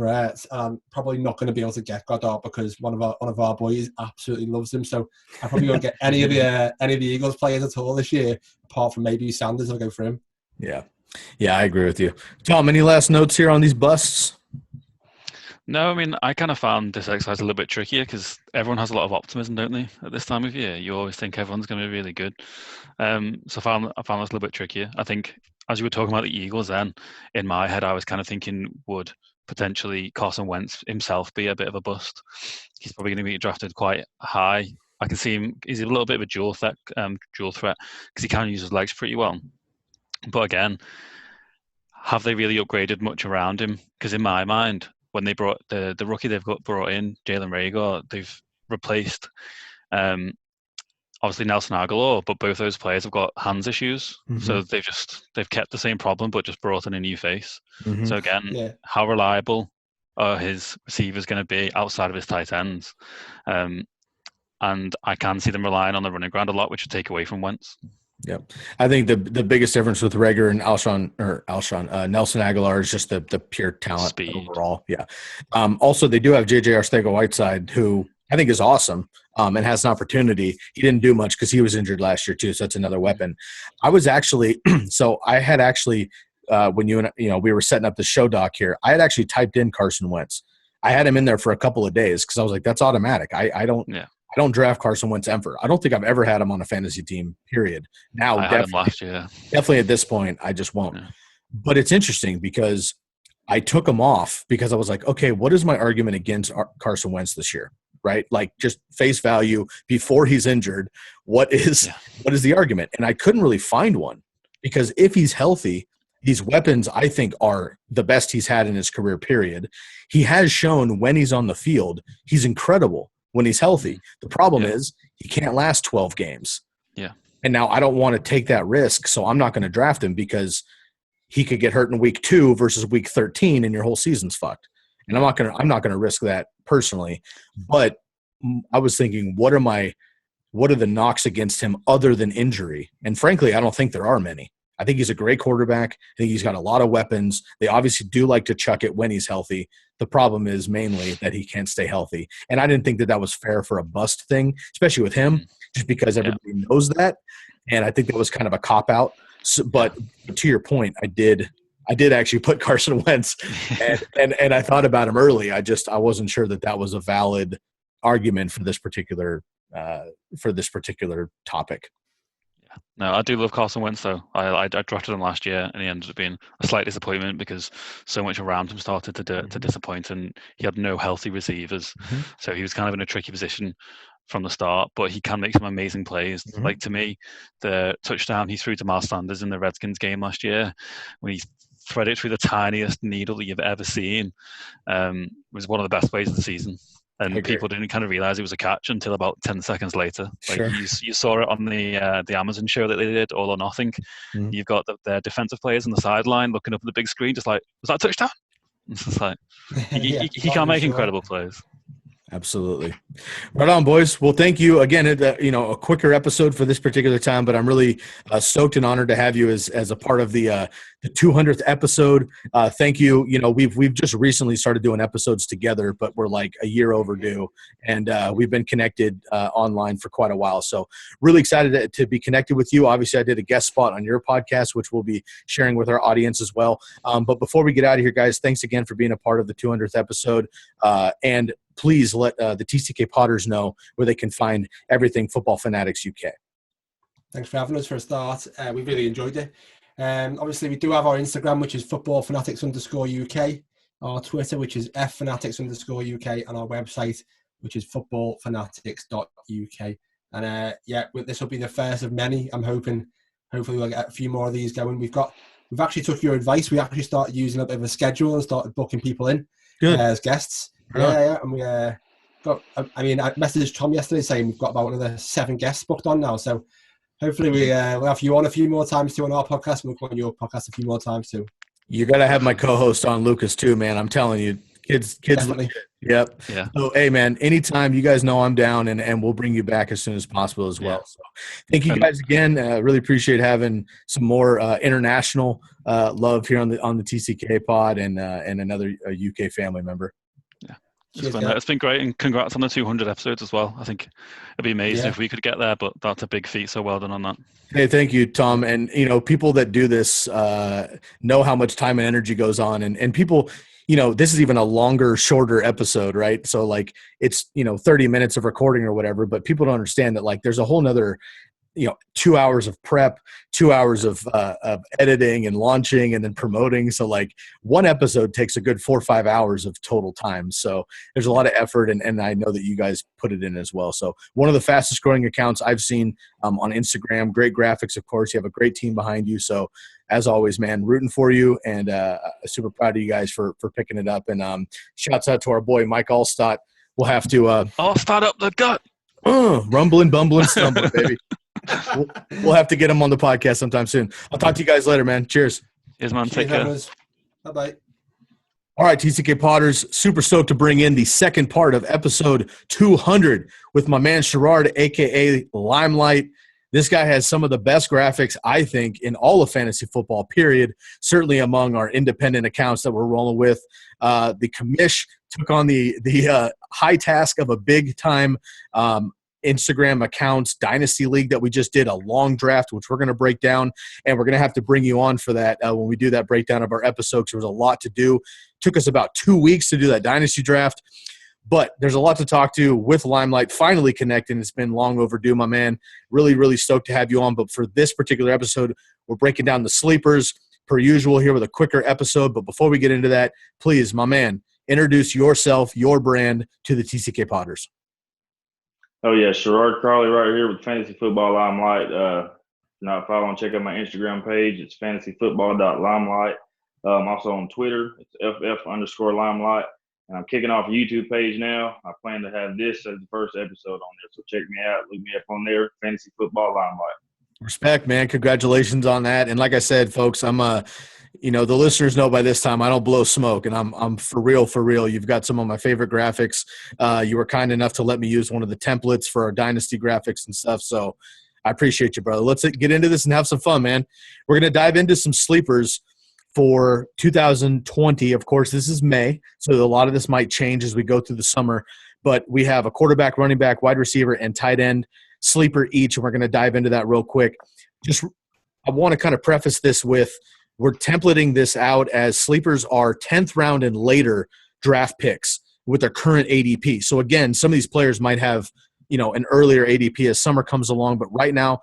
Ertz. I'm probably not going to be able to get Goddard because one of our boys absolutely loves him. So I probably won't get any of the Eagles players at all this year, apart from maybe Sanders. I'll go for him.
Yeah, I agree with you. Tom, any last notes here on these busts?
No, I mean, I kind of found this exercise a little bit trickier because everyone has a lot of optimism, don't they? At this time of year, you always think everyone's going to be really good. So I found this a little bit trickier. I think as you were talking about the Eagles, then in my head, I was kind of thinking, would potentially Carson Wentz himself be a bit of a bust? He's probably going to be drafted quite high. I can see him. He's a little bit of a dual threat because he can use his legs pretty well. But again, have they really upgraded much around him? Because in my mind, when they brought the rookie they've brought in, Jalen Reagor, they've replaced obviously Nelson Aguilar, but both those players have got hands issues. Mm-hmm. So they've kept the same problem, but just brought in a new face. Mm-hmm. So again, how reliable are his receivers going to be outside of his tight ends? And I can see them relying on the running ground a lot, which would take away from Wentz.
Yeah, I think the biggest difference with Reagor and Nelson Aguilar is just the pure talent Speed. Overall. Yeah. Also, they do have J.J. Arcega-Whiteside, who I think is awesome and has an opportunity. He didn't do much because he was injured last year too, so that's another weapon. I was actually when you and we were setting up the show doc here, I had actually typed in Carson Wentz. I had him in there for a couple of days because I was like, that's automatic. I don't draft Carson Wentz ever. I don't think I've ever had him on a fantasy team, period. Now,
I had him last year.
Definitely at this point, I just won't. Yeah. But it's interesting because I took him off because I was like, okay, what is my argument against Carson Wentz this year? Right? Like just face value before he's injured. What is the argument? And I couldn't really find one because if he's healthy, these weapons I think are the best he's had in his career, period. He has shown when he's on the field, he's incredible when he's healthy. The problem is he can't last 12 games.
Yeah. And
now I don't want to take that risk, so I'm not going to draft him because he could get hurt in week 2 versus week 13 and your whole season's fucked. and I'm not gonna risk that personally. But I was thinking, what are the knocks against him other than injury? And frankly, I don't think there are many. I think he's a great quarterback. I think he's got a lot of weapons. They obviously do like to chuck it when he's healthy. The problem is mainly that he can't stay healthy. And I didn't think that was fair for a bust thing, especially with him, just because everybody knows that. And I think that was kind of a cop-out. So, but to your point, I did actually put Carson Wentz, and I thought about him early. I wasn't sure that was a valid argument for this particular topic.
No, I do love Carson Wentz, though. I drafted him last year, and he ended up being a slight disappointment because so much around him started to disappoint, and he had no healthy receivers. Mm-hmm. So he was kind of in a tricky position from the start, but he can make some amazing plays. Mm-hmm. Like, to me, the touchdown he threw to Miles Sanders in the Redskins game last year, when he threaded it through the tiniest needle that you've ever seen, was one of the best plays of the season. And people didn't kind of realize it was a catch until about 10 seconds later. Like, sure. You saw it on the Amazon show that they did, All or Nothing. Mm-hmm. You've got the defensive players on the sideline looking up at the big screen, just like, was that a touchdown? It's just like, he can make incredible plays.
Absolutely. Right on, boys. Well, thank you again. A quicker episode for this particular time, but I'm really stoked and honored to have you as a part of the 200th episode. Thank you. We've just recently started doing episodes together, but we're like a year overdue, and we've been connected online for quite a while. So really excited to be connected with you. Obviously, I did a guest spot on your podcast, which we'll be sharing with our audience as well. But before we get out of here, guys, thanks again for being a part of the 200th episode. And please let the TCK Potters know where they can find everything Football Fanatics UK.
Thanks for having us for a start. We really enjoyed it. Obviously, we do have our Instagram, which is Football Fanatics _UK, our Twitter, which is FFanatics _UK, and our website, which is footballfanatics.uk. And this will be the first of many. I'm hoping, hopefully, we'll get a few more of these going. We've actually took your advice. We actually started using a bit of a schedule and started booking people in as guests. Yeah, and we got. I messaged Tom yesterday saying we've got about another 7 guests booked on now. So hopefully we'll have you on a few more times too on our podcast. We'll go on your podcast a few more times too.
You got to have my co-host on, Lukas, too, man. I'm telling you, kids.
Definitely.
Yep.
Yeah.
So, hey, man, anytime, you guys know I'm down, and we'll bring you back as soon as possible as well. So thank you guys again. Really appreciate having some more international love here on the TCK pod and another UK family member.
It's been great, and congrats on the 200 episodes as well. I think it'd be amazing if we could get there, but that's a big feat, so well done on that.
Hey, thank you, Tom. And, people that do this know how much time and energy goes on, and people, this is even a longer, shorter episode, right? So, like, it's, 30 minutes of recording or whatever, but people don't understand that, like, there's a whole nother 2 hours of prep, 2 hours of editing and launching and then promoting. So like one episode takes a good 4 or 5 hours of total time. So there's a lot of effort, and I know that you guys put it in as well. So one of the fastest growing accounts I've seen on Instagram. Great graphics, of course. You have a great team behind you. So as always, man, rooting for you, and super proud of you guys for picking it up. And shouts out to our boy Mike Allstott. We'll have to
Allstott up the gut.
Rumbling, bumbling, stumbling, baby. We'll have to get him on the podcast sometime soon. I'll talk to you guys later, man. Cheers.
Cheers, man. Take care.
Bye-bye.
All right, TCK Potters, super stoked to bring in the second part of episode 200 with my man Sherrard, a.k.a. Limelight. This guy has some of the best graphics, I think, in all of fantasy football, period. Certainly among our independent accounts that we're rolling with. The commish took on the high task of a big-time Instagram accounts dynasty league that we just did, a long draft, which we're going to break down, and we're going to have to bring you on for that when we do that breakdown of our episode, because there was a lot to do. Took us about 2 weeks to do that dynasty draft, but there's a lot to talk to with Limelight. Finally connecting. It's been long overdue, my man. Really, really stoked to have you on. But for this particular episode, we're breaking down the sleepers per usual here with a quicker episode. But before we get into that, please, my man, introduce yourself, your brand to the TCK Potters.
Oh, yeah, Sherrard Crawley right here with Fantasy Football Limelight. Follow and check out my Instagram page. It's fantasyfootball.limelight. Also on Twitter, it's FF_Limelight. And I'm kicking off a YouTube page now. I plan to have this as the first episode on there. So check me out. Look me up on there, Fantasy Football Limelight.
Respect, man. Congratulations on that. And like I said, folks, I'm The listeners know by this time I don't blow smoke, and I'm for real, for real. You've got some of my favorite graphics. You were kind enough to let me use one of the templates for our Dynasty graphics and stuff, so I appreciate you, brother. Let's get into this and have some fun, man. We're going to dive into some sleepers for 2020. Of course, this is May, so a lot of this might change as we go through the summer, but we have a quarterback, running back, wide receiver, and tight end sleeper each, and we're going to dive into that real quick. I want to kind of preface this with we're templating this out as sleepers are 10th round and later draft picks with their current ADP. So, again, some of these players might have an earlier ADP as summer comes along, but right now,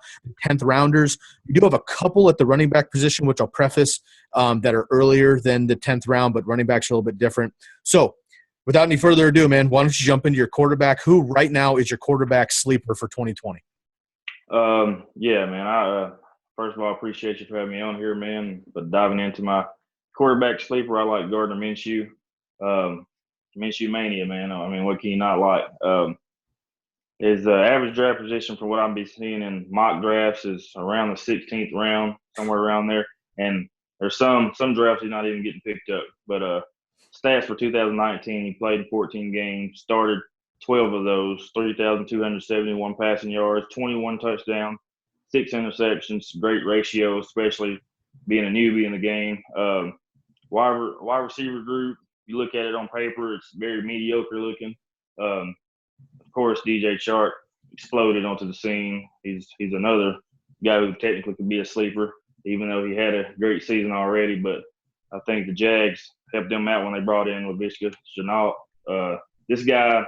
10th rounders, we do have a couple at the running back position, which I'll preface, that are earlier than the 10th round, but running backs are a little bit different. So, without any further ado, man, why don't you jump into your quarterback? Who right now is your quarterback sleeper for 2020?
Yeah, man. First of all, I appreciate you for having me on here, man. But diving into my quarterback sleeper, I like Gardner Minshew. Minshew mania, man. I mean, what can you not like? His average draft position from what I'm seeing in mock drafts is around the 16th round, somewhere around there. And there's some drafts he's not even getting picked up. But stats for 2019, he played in 14 games, started 12 of those, 3,271 passing yards, 21 touchdowns, 6 interceptions, great ratio, especially being a newbie in the game. Wide receiver group, you look at it on paper, it's very mediocre looking. Of course, DJ Chark exploded onto the scene. He's another guy who technically could be a sleeper, even though he had a great season already. But I think the Jags helped them out when they brought in Laviska Shenault. This guy,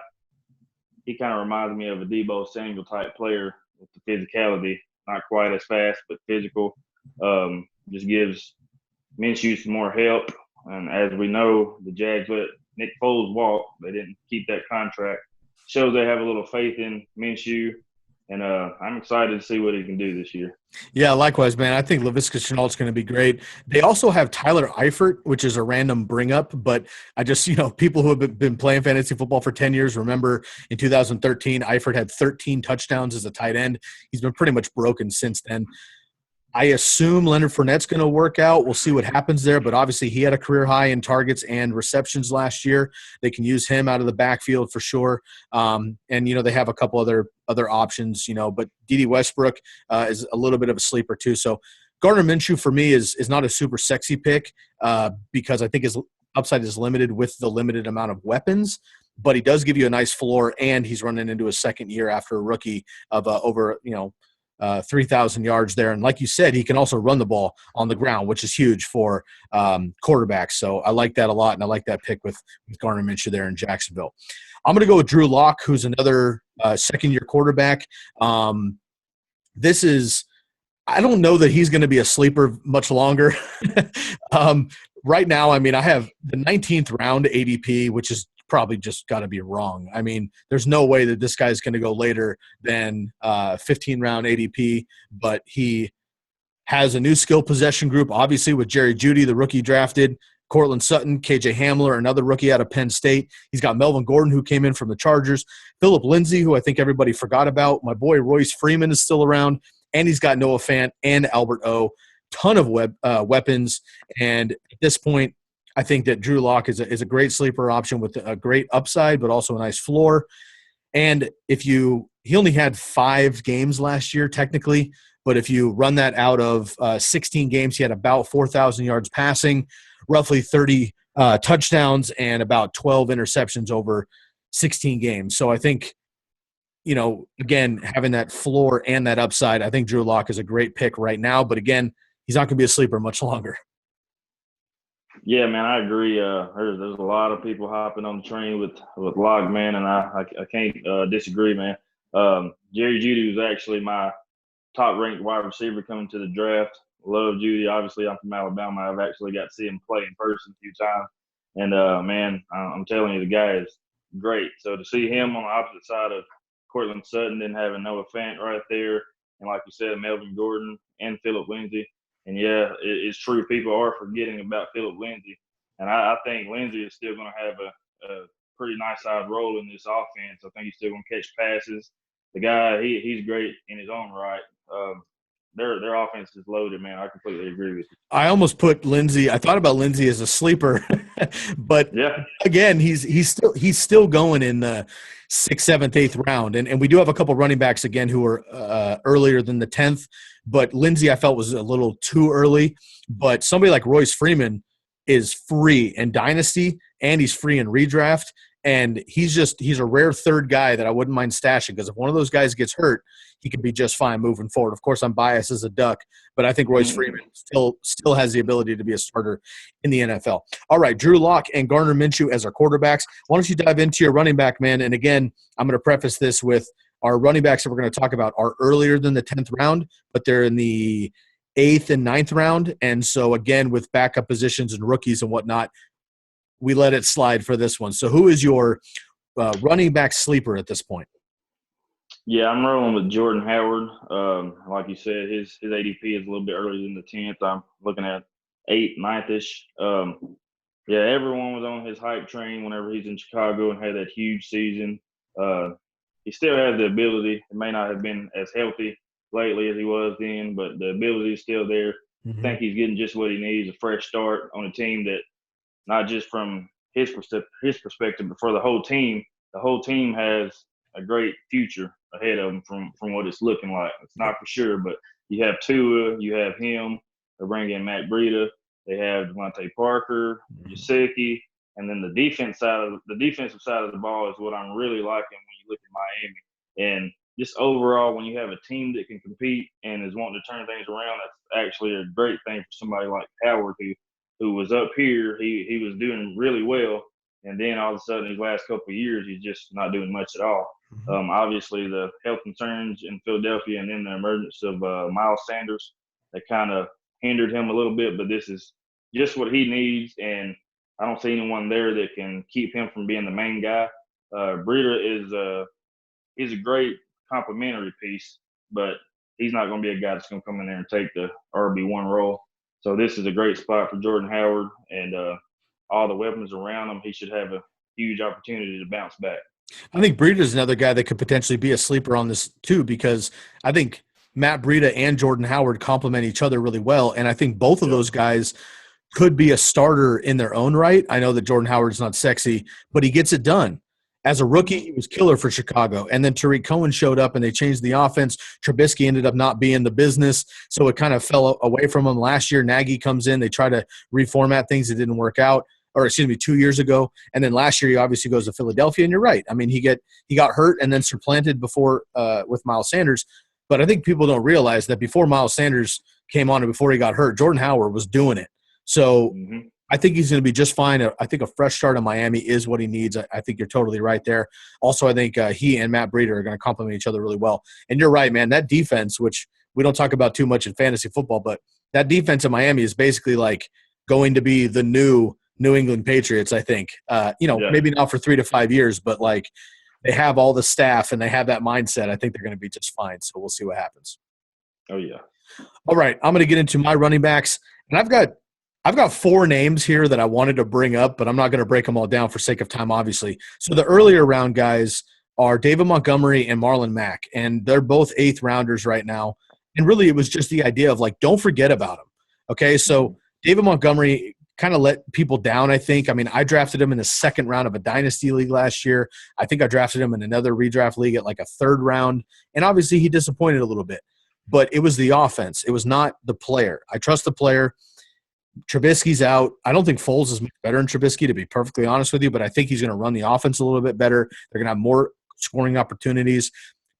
he kind of reminds me of a Deebo Samuel type player with the physicality. Not quite as fast, but physical. Just gives Minshew some more help. And as we know, the Jags let Nick Foles walk. They didn't keep that contract. Shows they have a little faith in Minshew. And I'm excited to see what he can do this year.
Yeah, likewise, man. I think Laviska Shenault's going to be great. They also have Tyler Eifert, which is a random bring up, but I just, people who have been playing fantasy football for 10 years remember in 2013, Eifert had 13 touchdowns as a tight end. He's been pretty much broken since then. I assume Leonard Fournette's going to work out. We'll see what happens there, but obviously he had a career high in targets and receptions last year. They can use him out of the backfield for sure. And, they have a couple other options, but Dede Westbrook is a little bit of a sleeper too. So Gardner Minshew for me is not a super sexy pick because I think his upside is limited with the limited amount of weapons, but he does give you a nice floor, and he's running into his second year after a rookie of over, 3,000 yards there. And like you said, he can also run the ball on the ground, which is huge for quarterbacks. So I like that a lot, and I like that pick with Gardner Minshew there in Jacksonville. I'm going to go with Drew Lock, who's another second-year quarterback. I don't know that he's going to be a sleeper much longer. Right now, I mean, I have the 19th round ADP, which is probably just got to be wrong. I mean, there's no way that this guy's going to go later than 15-round ADP, but he has a new skill possession group, obviously, with Jerry Jeudy, the rookie drafted, Cortland Sutton, KJ Hamler, another rookie out of Penn State. He's got Melvin Gordon, who came in from the Chargers, Phillip Lindsay, who I think everybody forgot about. My boy Royce Freeman is still around, and he's got Noah Fant and Albert O. Ton of weapons, and at this point, I think that Drew Lock is a great sleeper option with a great upside, but also a nice floor. And he only had 5 games last year technically, but if you run that out of 16 games, he had about 4,000 yards passing, roughly 30 touchdowns, and about 12 interceptions over 16 games. So I think, again, having that floor and that upside, I think Drew Lock is a great pick right now. But again, he's not going to be a sleeper much longer.
Yeah, man, I agree. There's a lot of people hopping on the train with Lock, man, and I can't disagree, man. Jerry Jeudy was actually my top-ranked wide receiver coming to the draft. Love Jeudy. Obviously, I'm from Alabama. I've actually got to see him play in person a few times. And, man, I'm telling you, the guy is great. So to see him on the opposite side of Cortland Sutton, then having Noah Fant right there, and like you said, Melvin Gordon and Phillip Lindsay. And, yeah, it's true. People are forgetting about Phillip Lindsay. And I think Lindsay is still going to have a pretty nice-sized role in this offense. I think he's still going to catch passes. The guy, he's great in his own right. their offense is loaded, man. I completely agree with you.
I almost put Lindsey. I thought about Lindsey as a sleeper, but
Yeah,
again, he's still going in the 6th, 7th, 8th round, and we do have a couple running backs again who are earlier than the 10th. But Lindsey, I felt, was a little too early. But somebody like Royce Freeman is free in Dynasty, and he's free in redraft. And he's a rare third guy that I wouldn't mind stashing, because if one of those guys gets hurt, he could be just fine moving forward. Of course, I'm biased as a Duck, but I think Royce Freeman still has the ability to be a starter in the NFL. All right, Drew Lock and Gardner Minshew as our quarterbacks. Why don't you dive into your running back, man? And again, I'm going to preface this with our running backs that we're going to talk about are earlier than the 10th round, but they're in the 8th and 9th round. And so, again, with backup positions and rookies and whatnot, we let it slide for this one. So who is your running back sleeper at this point?
Yeah, I'm rolling with Jordan Howard. Like you said, his ADP is a little bit earlier than the 10th. I'm looking at 8th, 9th-ish. Yeah, everyone was on his hype train whenever he's in Chicago and had that huge season. He still has the ability. It may not have been as healthy lately as he was then, but the ability is still there. I think he's getting just what he needs, a fresh start on a team that, not just from his perspective, but for the whole team. The whole team has a great future ahead of them from what it's looking like. It's not for sure, but you have Tua, you have him. They bring in Matt Breida. They have Devontae Parker, Gesicki, and then the defensive side of the ball is what I'm really liking when you look at Miami. And just overall, when you have a team that can compete and is wanting to turn things around, that's actually a great thing for somebody like Howard, who was up here. He was doing really well, and then all of a sudden, these last couple of years, he's just not doing much at all. Obviously, the health concerns in Philadelphia and then the emergence of Miles Sanders, that kind of hindered him a little bit, but this is just what he needs, and I don't see anyone there that can keep him from being the main guy. Breida is a great complimentary piece, but he's not going to be a guy that's going to come in there and take the RB1 role. So this is a great spot for Jordan Howard, and all the weapons around him. He should have a huge opportunity to bounce back.
I think Breida is another guy that could potentially be a sleeper on this too, because I think Matt Breida and Jordan Howard complement each other really well, and I think both of those guys could be a starter in their own right. I know that Jordan Howard's not sexy, but he gets it done. As a rookie, he was killer for Chicago. And then Tariq Cohen showed up and they changed the offense. Trubisky ended up not being the business, so it kind of fell away from him. Last year, Nagy comes in. They try to reformat things. It didn't work out. Or, 2 years ago. And then last year, he obviously goes to Philadelphia. And you're right. I mean, he got hurt and then supplanted before with Miles Sanders. But I think people don't realize that before Miles Sanders came on and before he got hurt, Jordan Howard was doing it. So I think he's going to be just fine. I think a fresh start in Miami is what he needs. I think you're totally right there. Also, I think he and Matt Breida are going to complement each other really well. And you're right, man. That defense, which we don't talk about too much in fantasy football, but that defense in Miami is basically like going to be the new New England Patriots, I think. Maybe not for 3 to 5 years, but like they have all the staff and they have that mindset. I think they're going to be just fine. So we'll see what happens.
Oh, yeah.
All right. I'm going to get into my running backs. And I've got 4 names here that I wanted to bring up, but I'm not going to break them all down for sake of time, obviously. So the earlier round guys are David Montgomery and Marlon Mack, and they're both 8th rounders right now. And really it was just the idea of, like, don't forget about them. Okay, so David Montgomery kind of let people down, I think. I mean, I drafted him in the 2nd round of a dynasty league last year. I think I drafted him in another redraft league at like a 3rd round. And obviously he disappointed a little bit. But it was the offense. It was not the player. I trust the player. Trubisky's out. I don't think Foles is much better than Trubisky, to be perfectly honest with you, but I think he's going to run the offense a little bit better. They're going to have more scoring opportunities.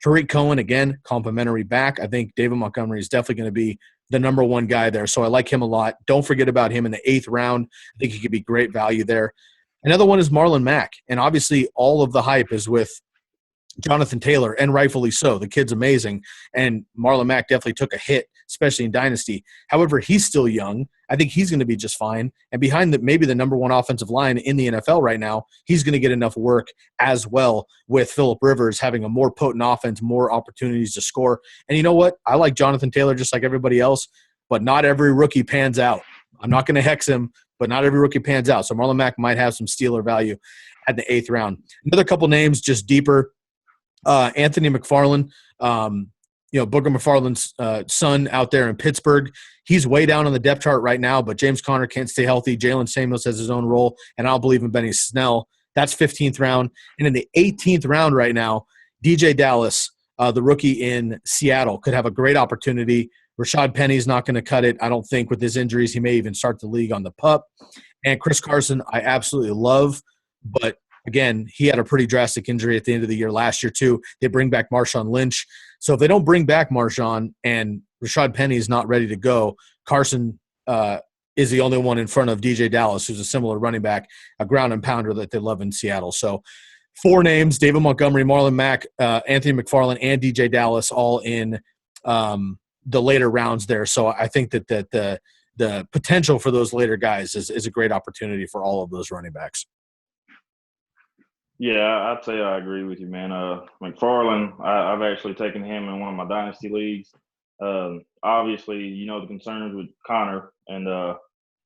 Tariq Cohen, again, complimentary back. I think David Montgomery is definitely going to be the number 1 guy there, so I like him a lot. Don't forget about him in the 8th round. I think he could be great value there. Another one is Marlon Mack, and obviously all of the hype is with Jonathan Taylor, and rightfully so. The kid's amazing, and Marlon Mack definitely took a hit, especially in Dynasty. However, he's still young. I think he's going to be just fine. And behind maybe the number 1 offensive line in the NFL right now, he's going to get enough work as well, with Phillip Rivers having a more potent offense, more opportunities to score. And you know what? I like Jonathan Taylor just like everybody else, but not every rookie pans out. I'm not going to hex him, but not every rookie pans out. So Marlon Mack might have some stealer value at the 8th round. Another couple names just deeper. Anthony McFarland. Booger McFarland's son out there in Pittsburgh. He's way down on the depth chart right now, but James Conner can't stay healthy. Jalen Samuels has his own role, and I don't believe in Benny Snell. That's 15th round. And in the 18th round right now, DJ Dallas, the rookie in Seattle, could have a great opportunity. Rashad Penny's not going to cut it, I don't think, with his injuries. He may even start the league on the PUP. And Chris Carson, I absolutely love, but again, he had a pretty drastic injury at the end of the year last year too. They bring back Marshawn Lynch. So if they don't bring back Marshawn and Rashad Penny is not ready to go, Carson is the only one in front of DJ Dallas, who's a similar running back, a ground and pounder that they love in Seattle. So 4 names: David Montgomery, Marlon Mack, Anthony McFarland, and DJ Dallas, all in the later rounds there. So I think that the potential for those later guys is a great opportunity for all of those running backs.
Yeah, I'd say I agree with you, man. McFarland, I've actually taken him in one of my dynasty leagues. Obviously, the concerns with Connor, and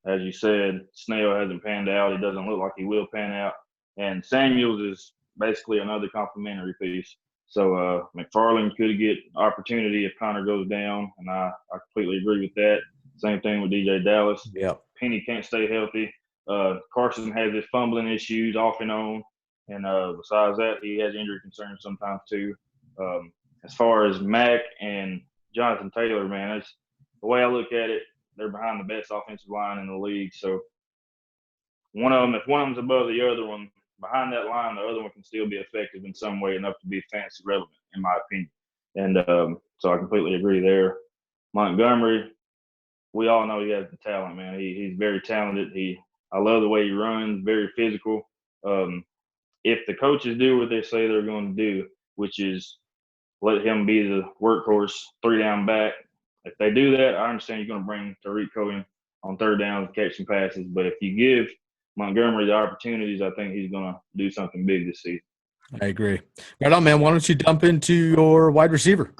as you said, Snell hasn't panned out. He doesn't look like he will pan out. And Samuels is basically another complimentary piece. So McFarland could get opportunity if Connor goes down, and I completely agree with that. Same thing with DJ Dallas.
Yeah.
Penny can't stay healthy. Carson has his fumbling issues off and on. And besides that, he has injury concerns sometimes too. As far as Mack and Jonathan Taylor, man, it's the way I look at it, they're behind the best offensive line in the league. So if one of them's above the other one, behind that line, the other one can still be effective in some way, enough to be fantasy relevant, in my opinion. And so I completely agree there. Montgomery, we all know he has the talent, man. He's very talented. I love the way he runs, very physical. If the coaches do what they say they're going to do, which is let him be the workhorse 3-down back, if they do that, I understand you're going to bring Tariq Cohen on 3rd down to catch some passes. But if you give Montgomery the opportunities, I think he's going to do something big this season.
I agree. Right on, man. Why don't you dump into your wide receiver?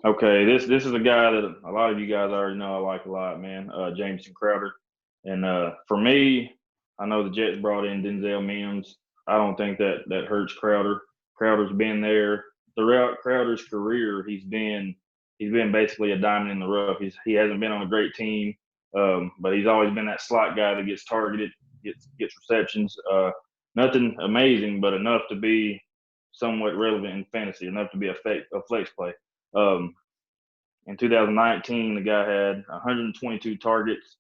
Okay, this is a guy that a lot of you guys already know I like a lot, man, Jamison Crowder. And for me, I know the Jets brought in Denzel Mims. I don't think that hurts Crowder. Crowder's been there throughout Crowder's career. He's been basically a diamond in the rough. He hasn't been on a great team, but he's always been that slot guy that gets targeted, gets receptions. Nothing amazing, but enough to be somewhat relevant in fantasy, enough to be a flex play. In 2019, the guy had 122 targets,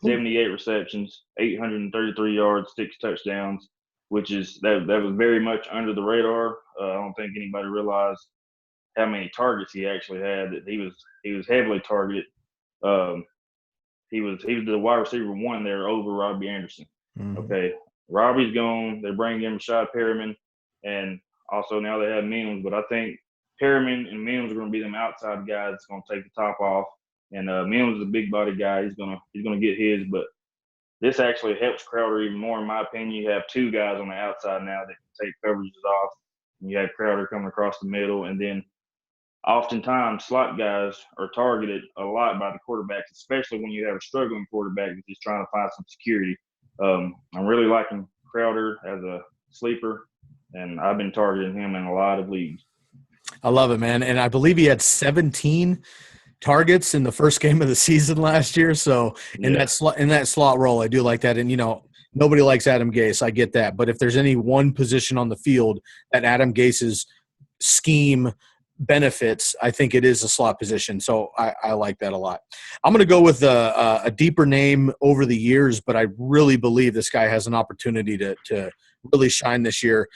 78 receptions, 833 yards, 6 touchdowns, which is that was very much under the radar. I don't think anybody realized how many targets he actually had. That he was heavily targeted. He was the wide receiver 1 there over Robbie Anderson. Mm-hmm. Okay, Robbie's gone. They bring in Rashad Perriman, and also now they have Mims. But I think Perriman and Mims are going to be them outside guys that's going to take the top off. And Mims is a big body guy. He's gonna get his, but this actually helps Crowder even more, in my opinion. You have 2 guys on the outside now that can take coverages off. And you have Crowder coming across the middle, and then oftentimes slot guys are targeted a lot by the quarterbacks, especially when you have a struggling quarterback that's just trying to find some security. I'm really liking Crowder as a sleeper, and I've been targeting him in a lot of leagues.
I love it, man. And I believe he had 17 targets in the first game of the season last year. So in that slot role, I do like that. And, nobody likes Adam Gase. I get that. But if there's any one position on the field that Adam Gase's scheme benefits, I think it is a slot position. So I like that a lot. I'm going to go with a deeper name over the years, but I really believe this guy has an opportunity to really shine this year.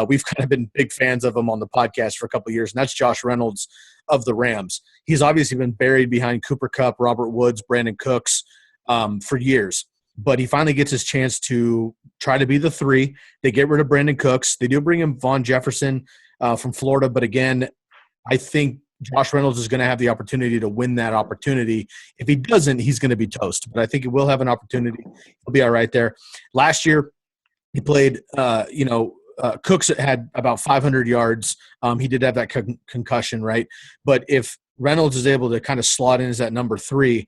We've kind of been big fans of him on the podcast for a couple of years, and that's Josh Reynolds of the Rams. He's obviously been buried behind Cooper Kupp, Robert Woods, Brandon Cooks for years. But he finally gets his chance to try to be the 3. They get rid of Brandon Cooks. They do bring in Von Jefferson from Florida. But again, I think Josh Reynolds is going to have the opportunity to win that opportunity. If he doesn't, he's going to be toast. But I think he will have an opportunity. He'll be all right there. Last year, he played, Cooks had about 500 yards. He did have that concussion, right? But if Reynolds is able to kind of slot in as that number 3,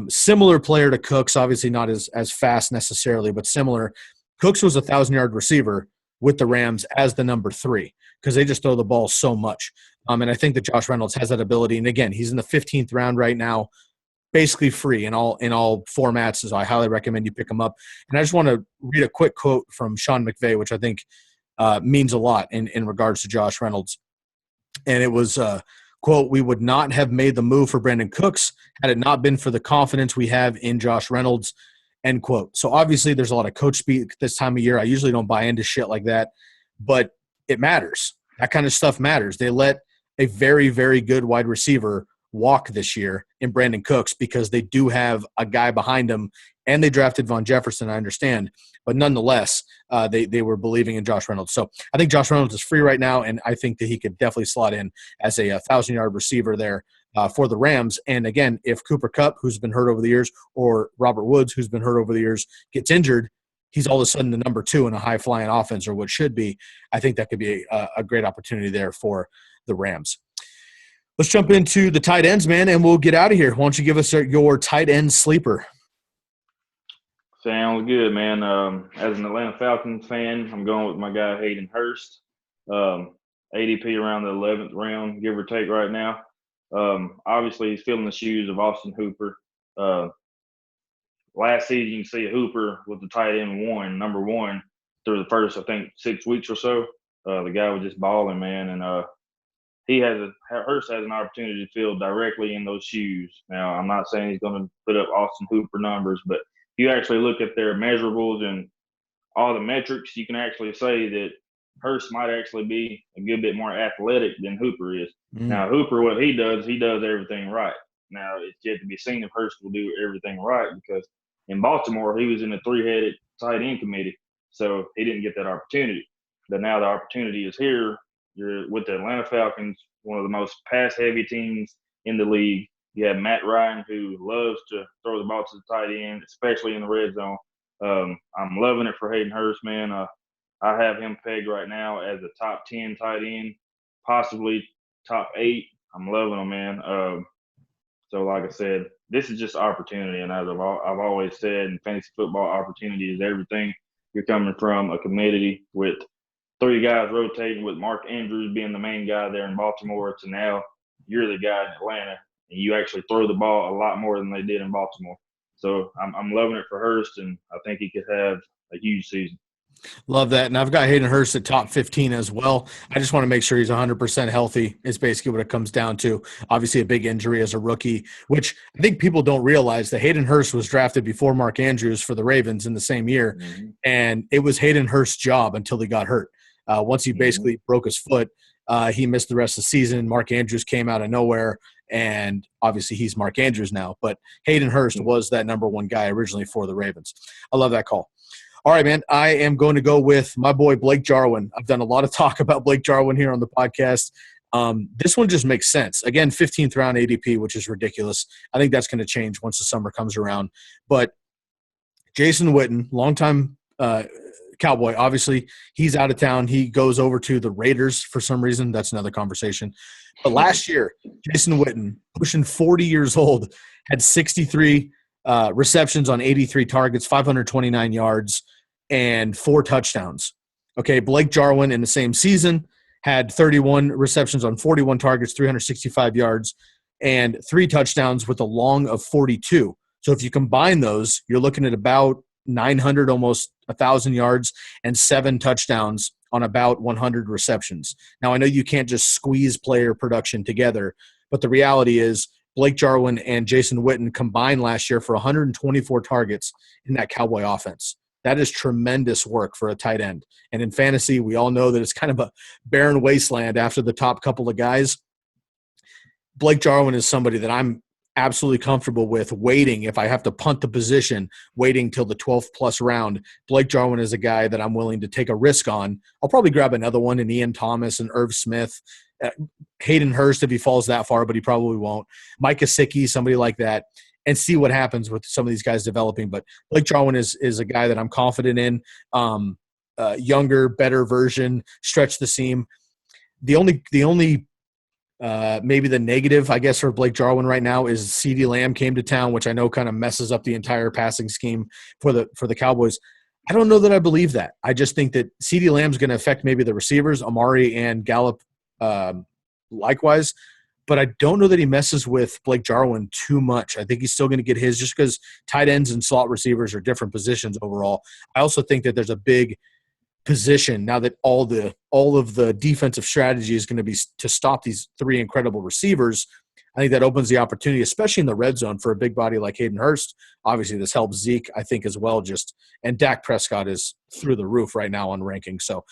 similar player to Cooks, obviously not as fast necessarily, but similar. Cooks was a 1,000-yard receiver. with the Rams as the number 3 because they just throw the ball so much. And I think that Josh Reynolds has that ability. And again, he's in the 15th round right now, basically free in all formats. So I highly recommend you pick him up. And I just want to read a quick quote from Sean McVay, which I think means a lot in regards to Josh Reynolds. And it was, quote, "We would not have made the move for Brandon Cooks had it not been for the confidence we have in Josh Reynolds," end quote. So obviously there's a lot of coach speak this time of year. I usually don't buy into shit like that, but it matters. That kind of stuff matters. They let a very, very good wide receiver walk this year in Brandon Cooks because they do have a guy behind him, and they drafted Von Jefferson, I understand. But nonetheless, they were believing in Josh Reynolds. So I think Josh Reynolds is free right now, and I think that he could definitely slot in as a 1,000-yard receiver there for the Rams. And again, if Cooper Kupp, who's been hurt over the years, or Robert Woods, who's been hurt over the years, gets injured, he's all of a sudden the number 2 in a high-flying offense, or what should be. I think that could be a great opportunity there for the Rams. Let's jump into the tight ends, man, and we'll get out of here. Why don't you give us your tight end sleeper?
Sounds good, man. As an Atlanta Falcons fan, I'm going with my guy Hayden Hurst. ADP around the 11th round, give or take right now. Obviously, he's filling the shoes of Austin Hooper. Last season, you can see Hooper with the tight end number 1 through the first, I think, 6 weeks or so. The guy was just balling, man, and Hurst has an opportunity to fill directly in those shoes. Now, I'm not saying he's going to put up Austin Hooper numbers, but if you actually look at their measurables and all the metrics, you can actually say that Hurst might actually be a good bit more athletic than Hooper is. Now, Hooper, what he does everything right. Now, it's yet to be seen if Hurst will do everything right because in Baltimore, he was in a 3-headed tight end committee, so he didn't get that opportunity. But now the opportunity is here. You're with the Atlanta Falcons, one of the most pass-heavy teams in the league. You have Matt Ryan, who loves to throw the ball to the tight end, especially in the red zone. I'm loving it for Hayden Hurst, man. I have him pegged right now as a top 10 tight end, possibly top 8. I'm loving him, man. So, like I said, this is just opportunity. And as I've always said, in fantasy football, opportunity is everything. You're coming from a committee with 3 guys rotating, with Mark Andrews being the main guy there in Baltimore, to now you're the guy in Atlanta, and you actually throw the ball a lot more than they did in Baltimore. So I'm loving it for Hurst, and I think he could have a huge season.
Love that. And I've got Hayden Hurst at top 15 as well. I just want to make sure he's 100% healthy is basically what it comes down to. Obviously, a big injury as a rookie, which I think people don't realize that Hayden Hurst was drafted before Mark Andrews for the Ravens in the same year. Mm-hmm. And it was Hayden Hurst's job until he got hurt. Once he basically broke his foot, he missed the rest of the season. Mark Andrews came out of nowhere, and obviously he's Mark Andrews now. But Hayden Hurst was that number 1 guy originally for the Ravens. I love that call. All right, man, I am going to go with my boy Blake Jarwin. I've done a lot of talk about Blake Jarwin here on the podcast. This one just makes sense. Again, 15th round ADP, which is ridiculous. I think that's going to change once the summer comes around. But Jason Witten, longtime Cowboy, obviously he's out of town. He goes over to the Raiders for some reason. That's another conversation. But last year, Jason Witten, pushing 40 years old, had 63 receptions on 83 targets, 529 yards, and 4 touchdowns. Okay, Blake Jarwin in the same season had 31 receptions on 41 targets, 365 yards, and 3 touchdowns with a long of 42. So if you combine those, you're looking at about 900, almost 1,000 yards and 7 touchdowns on about 100 receptions. Now, I know you can't just squeeze player production together, but the reality is Blake Jarwin and Jason Witten combined last year for 124 targets in that Cowboy offense. That is tremendous work for a tight end. And in fantasy, we all know that it's kind of a barren wasteland after the top couple of guys. Blake Jarwin is somebody that I'm absolutely comfortable with waiting. If I have to punt the position, waiting till the 12th plus round, Blake Jarwin is a guy that I'm willing to take a risk on. I'll probably grab another one in Ian Thomas and Irv Smith, Hayden Hurst if he falls that far, but he probably won't. Mike Gesicki, somebody like that, and see what happens with some of these guys developing. But Blake Jarwin is a guy that I'm confident in. Younger, better version, stretch the seam. The only maybe the negative, I guess, for Blake Jarwin right now is CeeDee Lamb came to town, which I know kind of messes up the entire passing scheme for the Cowboys. I don't know that I believe that. I just think that CeeDee Lamb's going to affect maybe the receivers, Amari and Gallup likewise. But I don't know that he messes with Blake Jarwin too much. I think he's still going to get his just because tight ends and slot receivers are different positions overall. I also think that there's a big position now that all of the defensive strategy is going to be to stop these three incredible receivers. I think that opens the opportunity, especially in the red zone, for a big body like Hayden Hurst. Obviously, this helps Zeke, I think, as well. And Dak Prescott is through the roof right now on ranking. So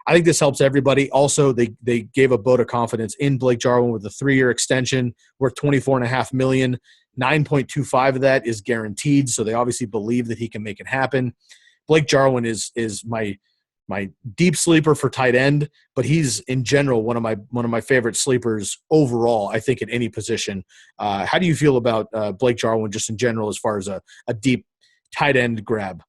I think this helps everybody. Also, they gave a vote of confidence in Blake Jarwin with a 3-year extension worth $24.5 million. 9.25 of that is guaranteed, so they obviously believe that he can make it happen. Blake Jarwin is my deep sleeper for tight end, but he's in general one of my favorite sleepers overall, I think, at any position. How do you feel about Blake Jarwin just in general as far as a deep tight end grab?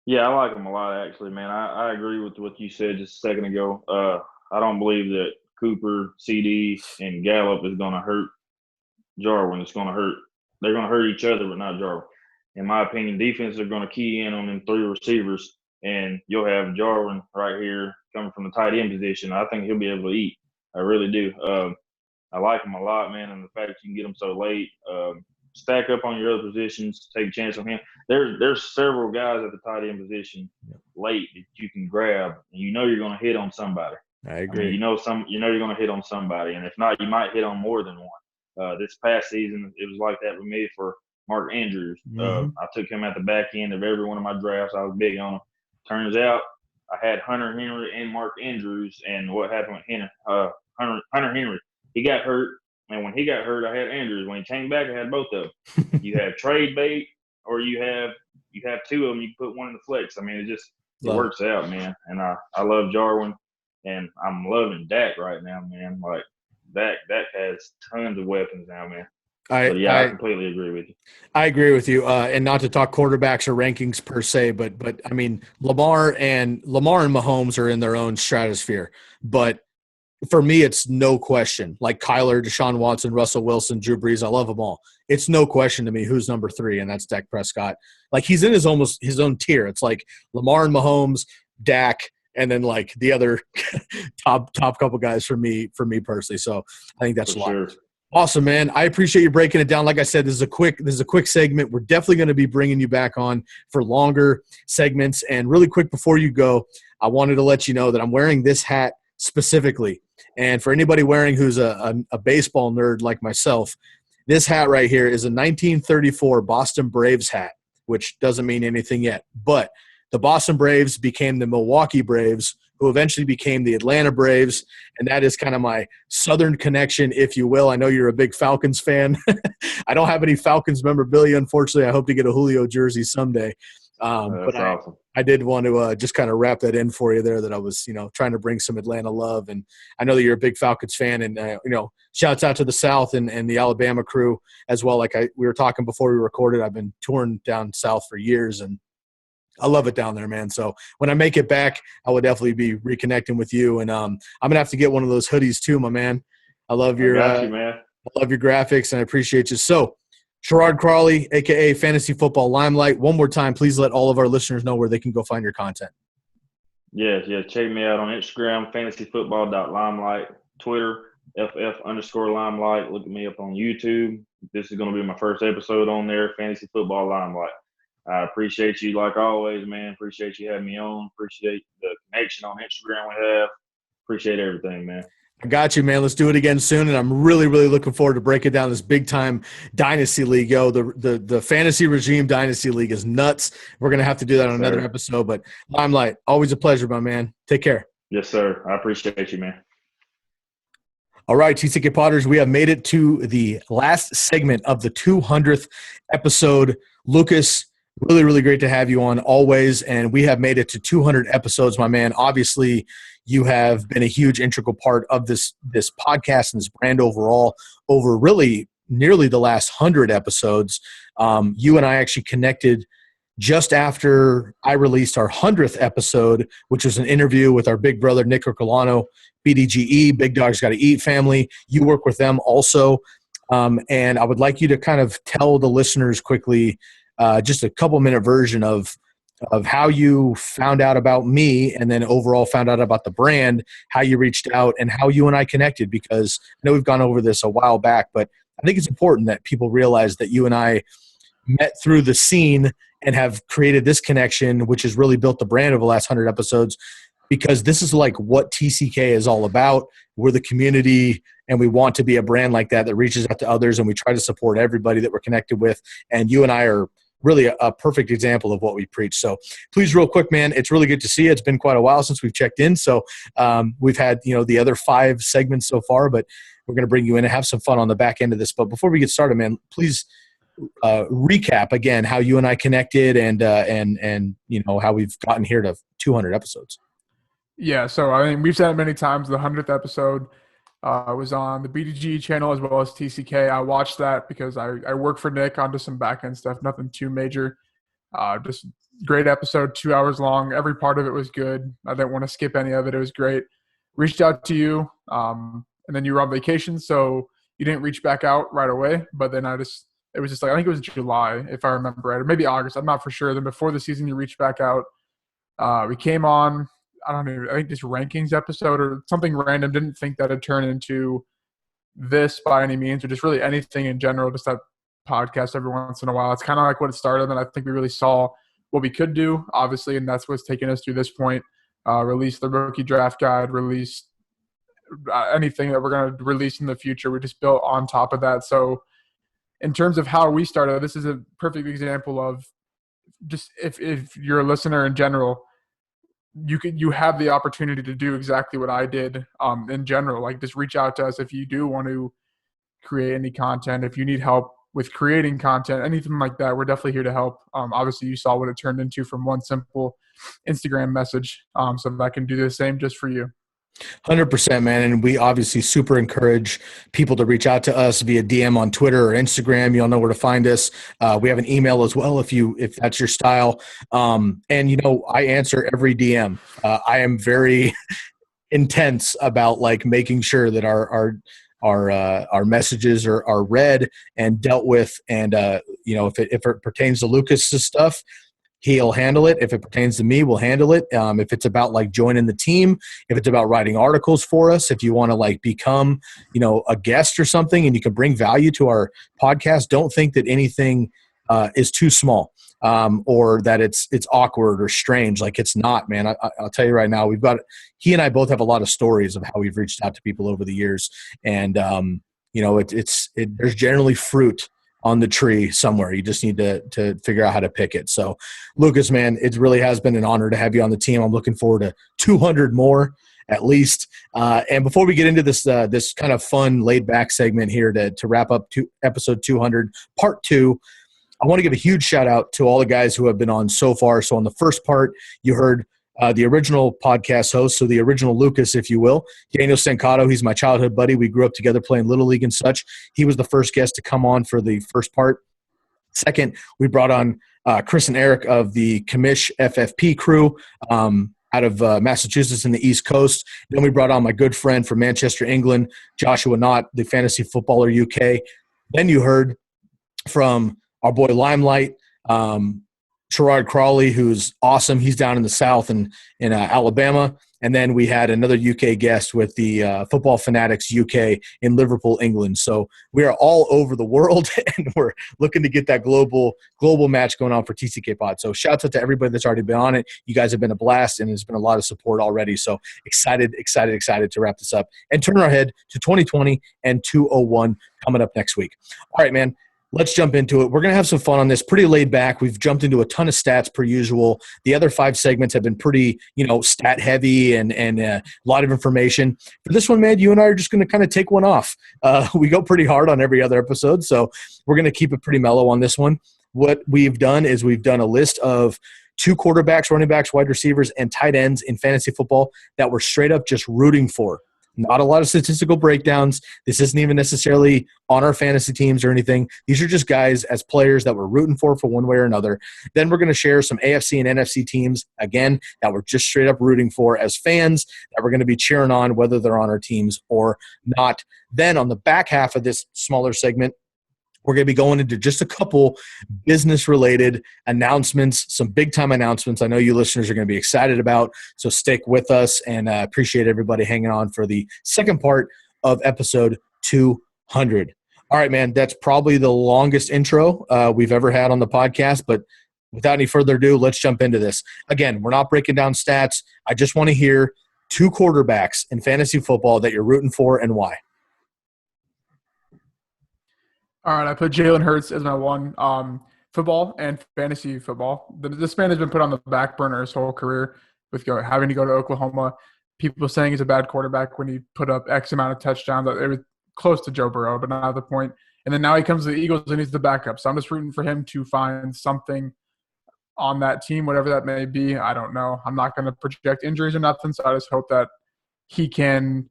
Yeah, I like him a lot, actually, man. I agree with what you said just a second ago. I don't believe that Cooper, CD, and Gallup is going to hurt Jarwin. They're going to hurt each other, but not Jarwin. In my opinion, defenses are going to key in on them 3 receivers, and you'll have Jarwin right here coming from the tight end position. I think he'll be able to eat. I really do. I like him a lot, man, and the fact that you can get him so late. Stack up on your other positions, take a chance on him. There's several guys at the tight end position late that you can grab, and you know you're going to hit on somebody.
I agree.
I mean, you're going to hit on somebody, and if not, you might hit on more than one. This past season, it was like that with me for Mark Andrews. I took him at the back end of every one of my drafts. I was big on him. Turns out I had Hunter Henry and Mark Andrews, and what happened with Hunter Henry? He got hurt. And when he got hurt, I had Andrews. When he came back, I had both of them. You have trade bait, or you have 2 of them. You can put one in the flex. I mean, it works out, man. And I love Jarwin, and I'm loving Dak right now, man. Like Dak has tons of weapons now, man. I completely agree with you.
I agree with you. And not to talk quarterbacks or rankings per se, but I mean Lamar and Mahomes are in their own stratosphere, but. For me, it's no question. Like Kyler, Deshaun Watson, Russell Wilson, Drew Brees, I love them all. It's no question to me who's number 3, and that's Dak Prescott. Like he's in his own tier. It's like Lamar and Mahomes, Dak, and then like the other top couple guys for me personally. So I think that's a lot. Sure. Awesome, man. I appreciate you breaking it down. Like I said, this is a quick segment. We're definitely going to be bringing you back on for longer segments. And really quick before you go, I wanted to let you know that I'm wearing this hat specifically. And for anybody who's a baseball nerd like myself, this hat right here is a 1934 Boston Braves hat, which doesn't mean anything yet. But the Boston Braves became the Milwaukee Braves, who eventually became the Atlanta Braves, and that is kind of my Southern connection, if you will. I know you're a big Falcons fan. I don't have any Falcons memorabilia, unfortunately. I hope to get a Julio jersey someday. But awesome. I did want to just kind of wrap that in for you there, that I was, trying to bring some Atlanta love. And I know that you're a big Falcons fan, and, shouts out to the South and the Alabama crew as well. Like we were talking before we recorded, I've been touring down South for years, and I love it down there, man. So when I make it back, I will definitely be reconnecting with you. And I'm going to have to get one of those hoodies too, my man. I love your graphics, and I appreciate you. So, Sherrod Crawley, a.k.a. Fantasy Football Limelight. One more time, please let all of our listeners know where they can go find your content.
Yeah. Check me out on Instagram, fantasyfootball.limelight, Twitter, FF_Limelight. Look me up on YouTube. This is going to be my first episode on there, Fantasy Football Limelight. I appreciate you like always, man. Appreciate you having me on. Appreciate the connection on Instagram we have. Appreciate everything, man.
I got you, man. Let's do it again soon, and I'm really, really looking forward to breaking down this big-time Dynasty League. Yo, the Fantasy Regime Dynasty League is nuts. We're going to have to do that on another episode, but Limelight, always a pleasure, my man. Take care.
Yes, sir. I appreciate you, man.
All right, TCK Potters, we have made it to the last segment of the 200th episode. Lucas, really, really great to have you on always, and we have made it to 200 episodes, my man. Obviously, you have been a huge integral part of this podcast and this brand overall over really nearly the last 100 episodes. You and I actually connected just after I released our 100th episode, which was an interview with our big brother, Nick Ercolano, BDGE, Big Dogs Gotta Eat family. You work with them also. And I would like you to kind of tell the listeners quickly just a couple-minute version of of how you found out about me and then overall found out about the brand, how you reached out, and how you and I connected, because I know we've gone over this a while back, but I think it's important that people realize that you and I met through the scene and have created this connection, which has really built the brand over the last 100 episodes, because this is like what TCK is all about. We're the community, and we want to be a brand like that reaches out to others, and we try to support everybody that we're connected with. And you and I are really a perfect example of what we preach. So please, real quick, man, it's really good to see you. It's been quite a while since we've checked in. So we've had, the other 5 segments so far, but we're going to bring you in and have some fun on the back end of this. But before we get started, man, please recap again how you and I connected and how we've gotten here to 200 episodes.
Yeah, so I mean, we've said it many times. The 100th episode was on the BDG channel as well as TCK. I watched that because I work for Nick on just some back-end stuff, nothing too major. Just great episode, 2 hours long. Every part of it was good. I didn't want to skip any of it. It was great. Reached out to you, and then you were on vacation, so you didn't reach back out right away. But then it was just like, I think it was July, if I remember right, or maybe August. I'm not for sure. Then before the season, you reached back out. We came on. I think this rankings episode or something random. Didn't think that it'd turn into this by any means, or just really anything in general, just that podcast every once in a while. It's kind of like what it started, and I think we really saw what we could do, obviously, and that's what's taken us through this point. Release the rookie draft guide, release anything that we're going to release in the future. We just built on top of that. So in terms of how we started, this is a perfect example of just if you're a listener in general, you have the opportunity to do exactly what I did in general. Like, just reach out to us if you do want to create any content, if you need help with creating content, anything like that. We're definitely here to help. Obviously, you saw what it turned into from one simple Instagram message. So I can do the same just for you.
100%, man. And we obviously super encourage people to reach out to us via DM on Twitter or Instagram. You all know where to find us. We have an email as well if that's your style. And I answer every DM. I am very intense about making sure that our messages are read and dealt with. And if it pertains to Lucas's stuff, he'll handle it. If it pertains to me, we'll handle it. If it's about joining the team, if it's about writing articles for us, if you want to become, a guest or something and you can bring value to our podcast, don't think that anything is too small or that it's awkward or strange. It's not, man. I'll tell you right now, he and I both have a lot of stories of how we've reached out to people over the years. And, there's generally fruit on the tree somewhere. You just need to figure out how to pick it. So, Lukas, man, it really has been an honor to have you on the team. I'm looking forward to 200 more at least. And before we get into this kind of fun, laid-back segment here to wrap up episode 200, part 2, I want to give a huge shout-out to all the guys who have been on so far. So on the first part, you heard the original podcast host, so the original Lukas, if you will, Daniel Stancato. He's my childhood buddy. We grew up together playing Little League and such. He was the first guest to come on for the first part. Second, we brought on Chris and Eric of the Commish FFP crew out of Massachusetts and the East Coast. Then we brought on my good friend from Manchester, England, Joshua Knott, the fantasy footballer UK. Then you heard from our boy Limelight, Sherrod Crawley, who's awesome. He's down in the South in Alabama. And then we had another UK guest with the Football Fanatics UK in Liverpool, England. So we are all over the world, and we're looking to get that global match going on for TCK Pod. So shouts out to everybody that's already been on it. You guys have been a blast, and there's been a lot of support already. So excited to wrap this up and turn our head to 2020 and 201 coming up next week. All right, man. Let's jump into it. We're going to have some fun on this. Pretty laid back. We've jumped into a ton of stats per usual. The other 5 segments have been pretty, stat heavy and a lot of information. For this one, man, you and I are just going to kind of take one off. We go pretty hard on every other episode, so we're going to keep it pretty mellow on this one. What we've done is we've done a list of 2 quarterbacks, running backs, wide receivers, and tight ends in fantasy football that we're straight up just rooting for. Not a lot of statistical breakdowns. This isn't even necessarily on our fantasy teams or anything. These are just guys as players that we're rooting for one way or another. Then we're going to share some AFC and NFC teams, again, that we're just straight up rooting for as fans, that we're going to be cheering on whether they're on our teams or not. Then on the back half of this smaller segment, we're going to be going into just a couple business-related announcements, some big-time announcements I know you listeners are going to be excited about, so stick with us, and appreciate everybody hanging on for the second part of episode 200. All right, man, that's probably the longest intro we've ever had on the podcast, but without any further ado, let's jump into this. Again, we're not breaking down stats. I just want to hear 2 quarterbacks in fantasy football that you're rooting for and why.
All right, I put Jalen Hurts as my one. Football and fantasy football. This man has been put on the back burner his whole career with having to go to Oklahoma. People saying he's a bad quarterback when he put up X amount of touchdowns. It was close to Joe Burrow, but not at the point. And then now he comes to the Eagles and he's the backup. So I'm just rooting for him to find something on that team, whatever that may be. I don't know. I'm not going to project injuries or nothing, so I just hope that he can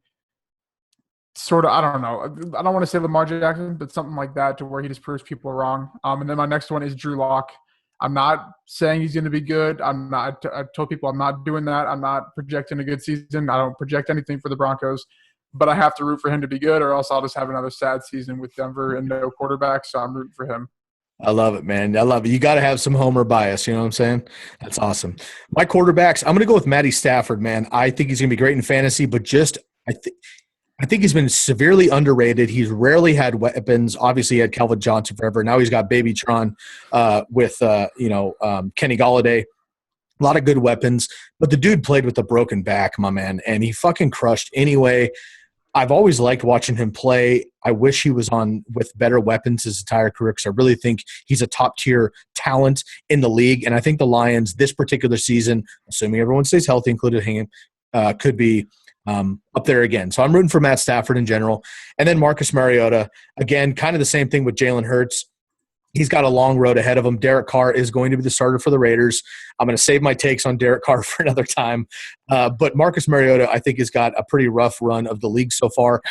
sort of, I don't know. I don't want to say Lamar Jackson, but something like that to where he just proves people wrong. And then my next one is Drew Lock. I'm not saying he's going to be good. I've told people I'm not doing that. I'm not projecting a good season. I don't project anything for the Broncos, but I have to root for him to be good or else I'll just have another sad season with Denver and no quarterback, so I'm rooting for him.
I love it, man. I love it. You got to have some homer bias. You know what I'm saying? That's awesome. My quarterbacks, I'm going to go with Matty Stafford, man. I think he's going to be great in fantasy, but I think he's been severely underrated. He's rarely had weapons. Obviously, he had Calvin Johnson forever. Now he's got Baby Tron with Kenny Golladay. A lot of good weapons. But the dude played with a broken back, my man, and he fucking crushed anyway. I've always liked watching him play. I wish he was on with better weapons his entire career because I really think he's a top-tier talent in the league. And I think the Lions this particular season, assuming everyone stays healthy, including him, could be up there again. So I'm rooting for Matt Stafford in general. And then Marcus Mariota, again, kind of the same thing with Jalen Hurts. He's got a long road ahead of him. Derek Carr is going to be the starter for the Raiders. I'm going to save my takes on Derek Carr for another time. But Marcus Mariota, I think, has got a pretty rough run of the league so far.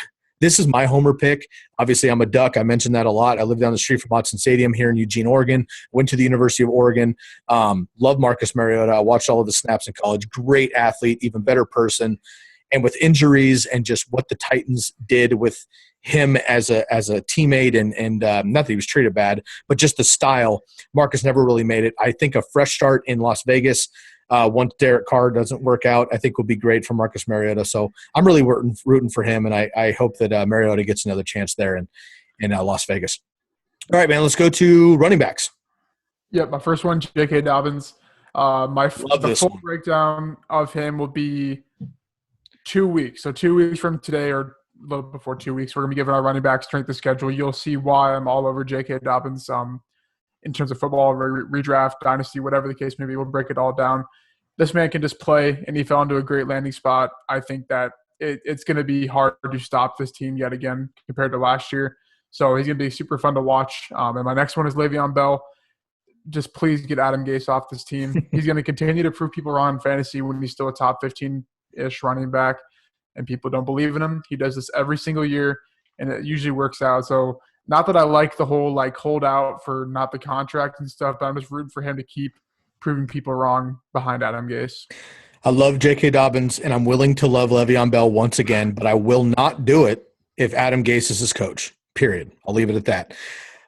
This is my homer pick. Obviously, I'm a Duck. I mentioned that a lot. I live down the street from Autzen Stadium here in Eugene, Oregon. Went to the University of Oregon. Love Marcus Mariota. I watched all of the snaps in college. Great athlete, even better person. And with injuries and just what the Titans did with him as a teammate and not that he was treated bad, but just the style, Marcus never really made it. I think a fresh start in Las Vegas once Derek Carr doesn't work out, I think would be great for Marcus Mariota. So I'm really rooting for him, and I hope that Mariota gets another chance there in Las Vegas. All right, man, let's go to running backs.
Yep, my first one, J.K. Dobbins. The full breakdown of him will be 2 weeks. So 2 weeks from today or a little before 2 weeks, we're going to be giving our running back strength of schedule. You'll see why I'm all over J.K. Dobbins in terms of football, redraft, dynasty, whatever the case may be. We'll break it all down. This man can just play, and he fell into a great landing spot. I think that it's going to be hard to stop this team yet again compared to last year. So he's going to be super fun to watch. And my next one is Le'Veon Bell. Just please get Adam Gase off this team. He's going to continue to prove people wrong in fantasy when he's still a top 15-ish running back, and people don't believe in him. He does this every single year, and it usually works out. So not that I like the whole hold out for not the contract and stuff, but I'm just rooting for him to keep proving people wrong behind Adam Gase.
I love J.K. Dobbins, and I'm willing to love Le'Veon Bell once again, but I will not do it if Adam Gase is his coach, period. I'll leave it at that.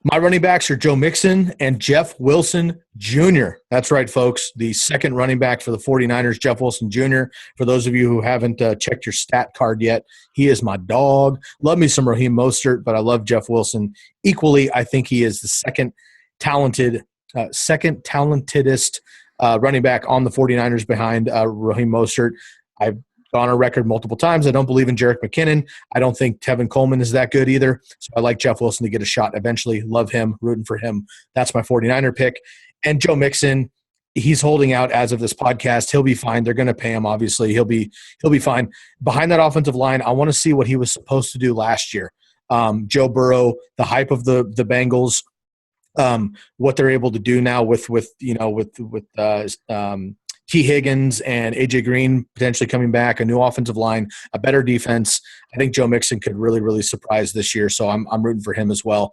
My running backs are Joe Mixon and Jeff Wilson Jr. That's right, folks. The second running back for the 49ers, Jeff Wilson Jr. For those of you who haven't checked your stat card yet, he is my dog. Love me some Raheem Mostert, but I love Jeff Wilson equally. I think he is the second talentedest running back on the 49ers behind Raheem Mostert. I've gone on record multiple times. I don't believe in Jerick McKinnon. I don't think Tevin Coleman is that good either. So I like Jeff Wilson to get a shot eventually. Love him, rooting for him. That's my 49er pick. And Joe Mixon, he's holding out as of this podcast. He'll be fine. They're going to pay him, obviously. He'll be fine. Behind that offensive line, I want to see what he was supposed to do last year. Joe Burrow, the hype of the Bengals, what they're able to do now with T. Higgins and A.J. Green potentially coming back, a new offensive line, a better defense. I think Joe Mixon could really, really surprise this year, so I'm rooting for him as well.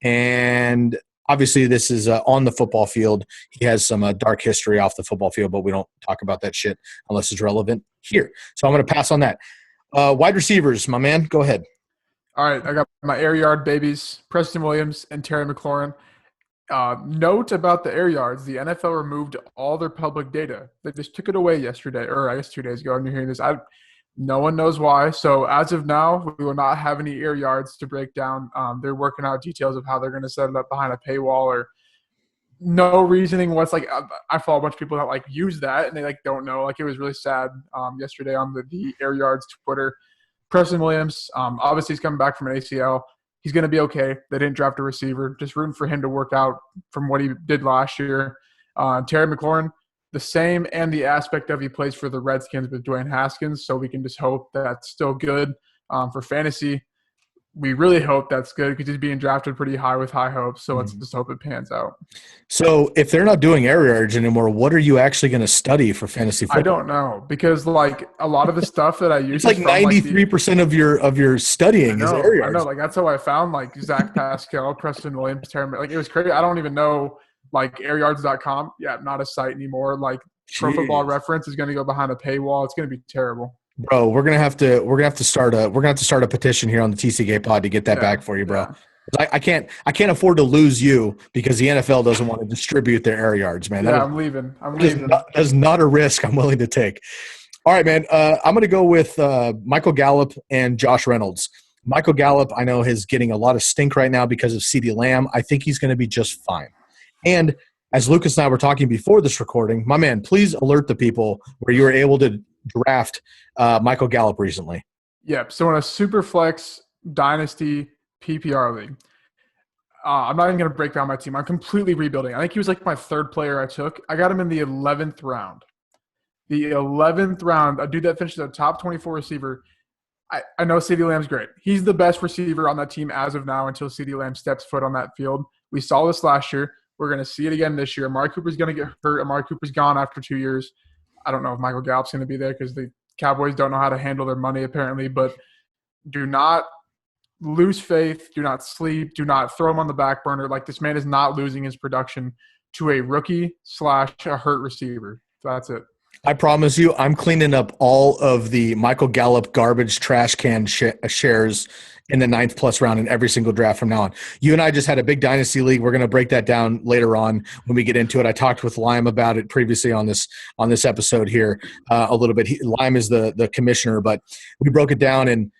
And obviously this is on the football field. He has some dark history off the football field, but we don't talk about that shit unless it's relevant here. So I'm going to pass on that. Wide receivers, my man, go ahead.
All right, I got my air yard babies, Preston Williams and Terry McLaurin. Note about the air yards: the NFL removed all their public data. They just took it away yesterday, or I guess 2 days ago. And you're hearing this. No one knows why. So as of now, we will not have any air yards to break down. They're working out details of how they're going to set it up behind a paywall or no reasoning. What's like I follow a bunch of people that like use that and they like don't know. Like it was really sad yesterday on the air yards Twitter. Preston Williams, obviously he's coming back from an ACL. He's going to be okay. They didn't draft a receiver. Just rooting for him to work out from what he did last year. Terry McLaurin, the same, and the aspect of he plays for the Redskins with Dwayne Haskins, so we can just hope that's still good for fantasy. We really hope that's good because he's being drafted pretty high with high hopes, so let's just hope it pans out.
So if they're not doing air yards anymore, what are you actually going to study for fantasy football?
I don't know because like a lot of the stuff that I use,
it's like 93% of your studying is air yards.
I know, like that's how I found like Zach Pascal, Preston Williams, Terry. Like it was crazy. I don't even know like airyards.com. Yeah, not a site anymore. Like Pro Football Reference is going to go behind a paywall. It's going to be terrible.
Bro, we're gonna have to start a petition here on the TCK pod to get that back for you, bro. Yeah. I can't afford to lose you because the NFL doesn't want to distribute their air yards, man.
I'm leaving.
That's not a risk I'm willing to take. All right, man. I'm gonna go with Michael Gallup and Josh Reynolds. Michael Gallup, I know, is getting a lot of stink right now because of CeeDee Lamb. I think he's going to be just fine. And as Lukas and I were talking before this recording, my man, please alert the people where you were able to draft Michael Gallup recently.
Yep. So in a Superflex Dynasty PPR league, I'm not even going to break down my team. I'm completely rebuilding. I think he was like my third player I took. I got him in the 11th round. The 11th round, a dude that finished a top 24 receiver. I know CeeDee Lamb's great. He's the best receiver on that team as of now until CeeDee Lamb steps foot on that field. We saw this last year. We're going to see it again this year. Amari Cooper's going to get hurt. Amari Cooper's gone after 2 years. I don't know if Michael Gallup's going to be there because the Cowboys don't know how to handle their money apparently, but do not lose faith. Do not sleep. Do not throw him on the back burner. Like this man is not losing his production to a rookie / a hurt receiver. So that's it.
I promise you, I'm cleaning up all of the Michael Gallup garbage trash can shares in the 9th+ round in every single draft from now on. You and I just had a big dynasty league. We're going to break that down later on when we get into it. I talked with Lime about it previously on this episode here a little bit. Lime is the commissioner, but we broke it down and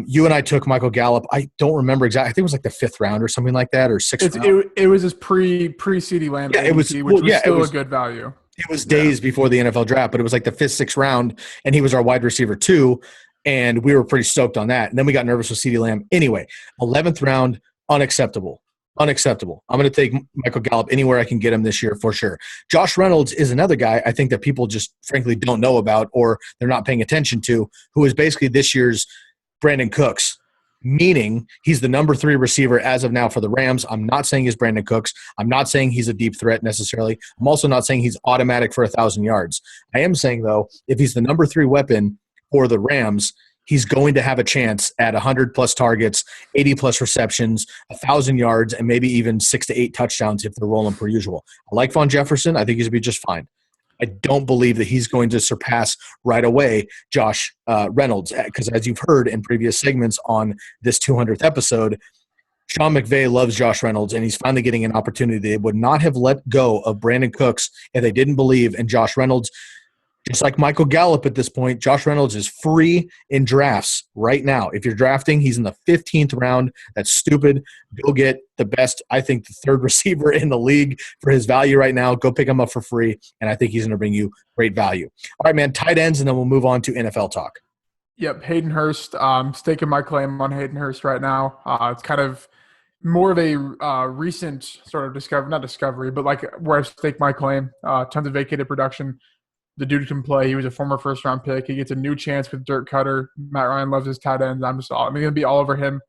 you and I took Michael Gallup. I don't remember exactly. I think it was like the 5th round or something like that, or 6th round.
It was his pre CeeDee Lamb.
Yeah,
which was still a good value.
It was days before the NFL draft, but it was like the 5th, 6th round, and he was our wide receiver 2, and we were pretty stoked on that. And then we got nervous with CeeDee Lamb. Anyway, 11th round, unacceptable. Unacceptable. I'm going to take Michael Gallup anywhere I can get him this year for sure. Josh Reynolds is another guy I think that people just frankly don't know about or they're not paying attention to, who is basically this year's Brandon Cooks, meaning he's the number 3 receiver as of now for the Rams. I'm not saying he's Brandon Cooks. I'm not saying he's a deep threat necessarily. I'm also not saying he's automatic for 1,000 yards. I am saying, though, if he's the number 3 weapon for the Rams, he's going to have a chance at 100+ targets, 80+ receptions, 1,000 yards, and maybe even 6 to 8 touchdowns if they're rolling per usual. I like Von Jefferson. I think he's going to be just fine. I don't believe that he's going to surpass right away Josh Reynolds because, as you've heard in previous segments on this 200th episode, Sean McVay loves Josh Reynolds, and he's finally getting an opportunity. They would not have let go of Brandon Cooks if they didn't believe in Josh Reynolds. Just like Michael Gallup at this point, Josh Reynolds is free in drafts right now. If you're drafting, he's in the 15th round. That's stupid. Go get the best, I think, the 3rd receiver in the league for his value right now. Go pick him up for free, and I think he's going to bring you great value. All right, man, tight ends, and then we'll move on to NFL talk.
Yep, Hayden Hurst. Staking my claim on Hayden Hurst right now. It's kind of more of a recent sort of not discovery, but like where I stake my claim. Tons of vacated production. The dude can play. He was a former 1st-round pick. He gets a new chance with Dirk Cutter. Matt Ryan loves his tight ends. I'm going to be all over him.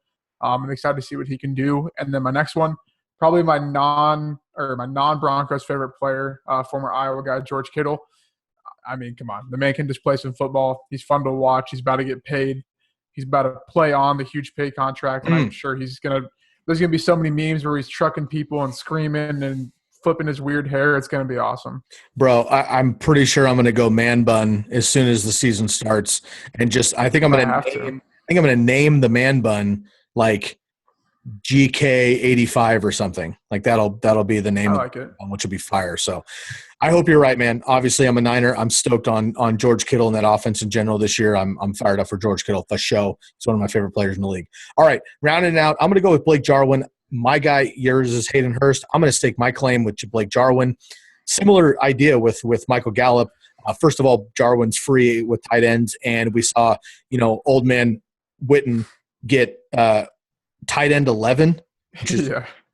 I'm excited to see what he can do. And then my next one, probably my non-Broncos favorite player, former Iowa guy, George Kittle. I mean, come on. The man can just play some football. He's fun to watch. He's about to get paid. He's about to play on the huge pay contract. And I'm sure there's going to be so many memes where he's trucking people and screaming and flipping his weird hair. It's going to be awesome.
Bro, I'm pretty sure I'm going to go man bun as soon as the season starts. And I think I'm going to name the man bun like GK85 or something. Like that'll be the name
I
of
like it.
which will be fire. So I hope you're right, man. Obviously, I'm a Niner. I'm stoked on George Kittle and that offense in general this year. I'm fired up for George Kittle for show. He's one of my favorite players in the league. All right, rounding it out, I'm going to go with Blake Jarwin. My guy, yours is Hayden Hurst. I'm going to stake my claim with Blake Jarwin. Similar idea with Michael Gallup. First of all, Jarwin's free with tight ends, and we saw old man Witten get tight end 11,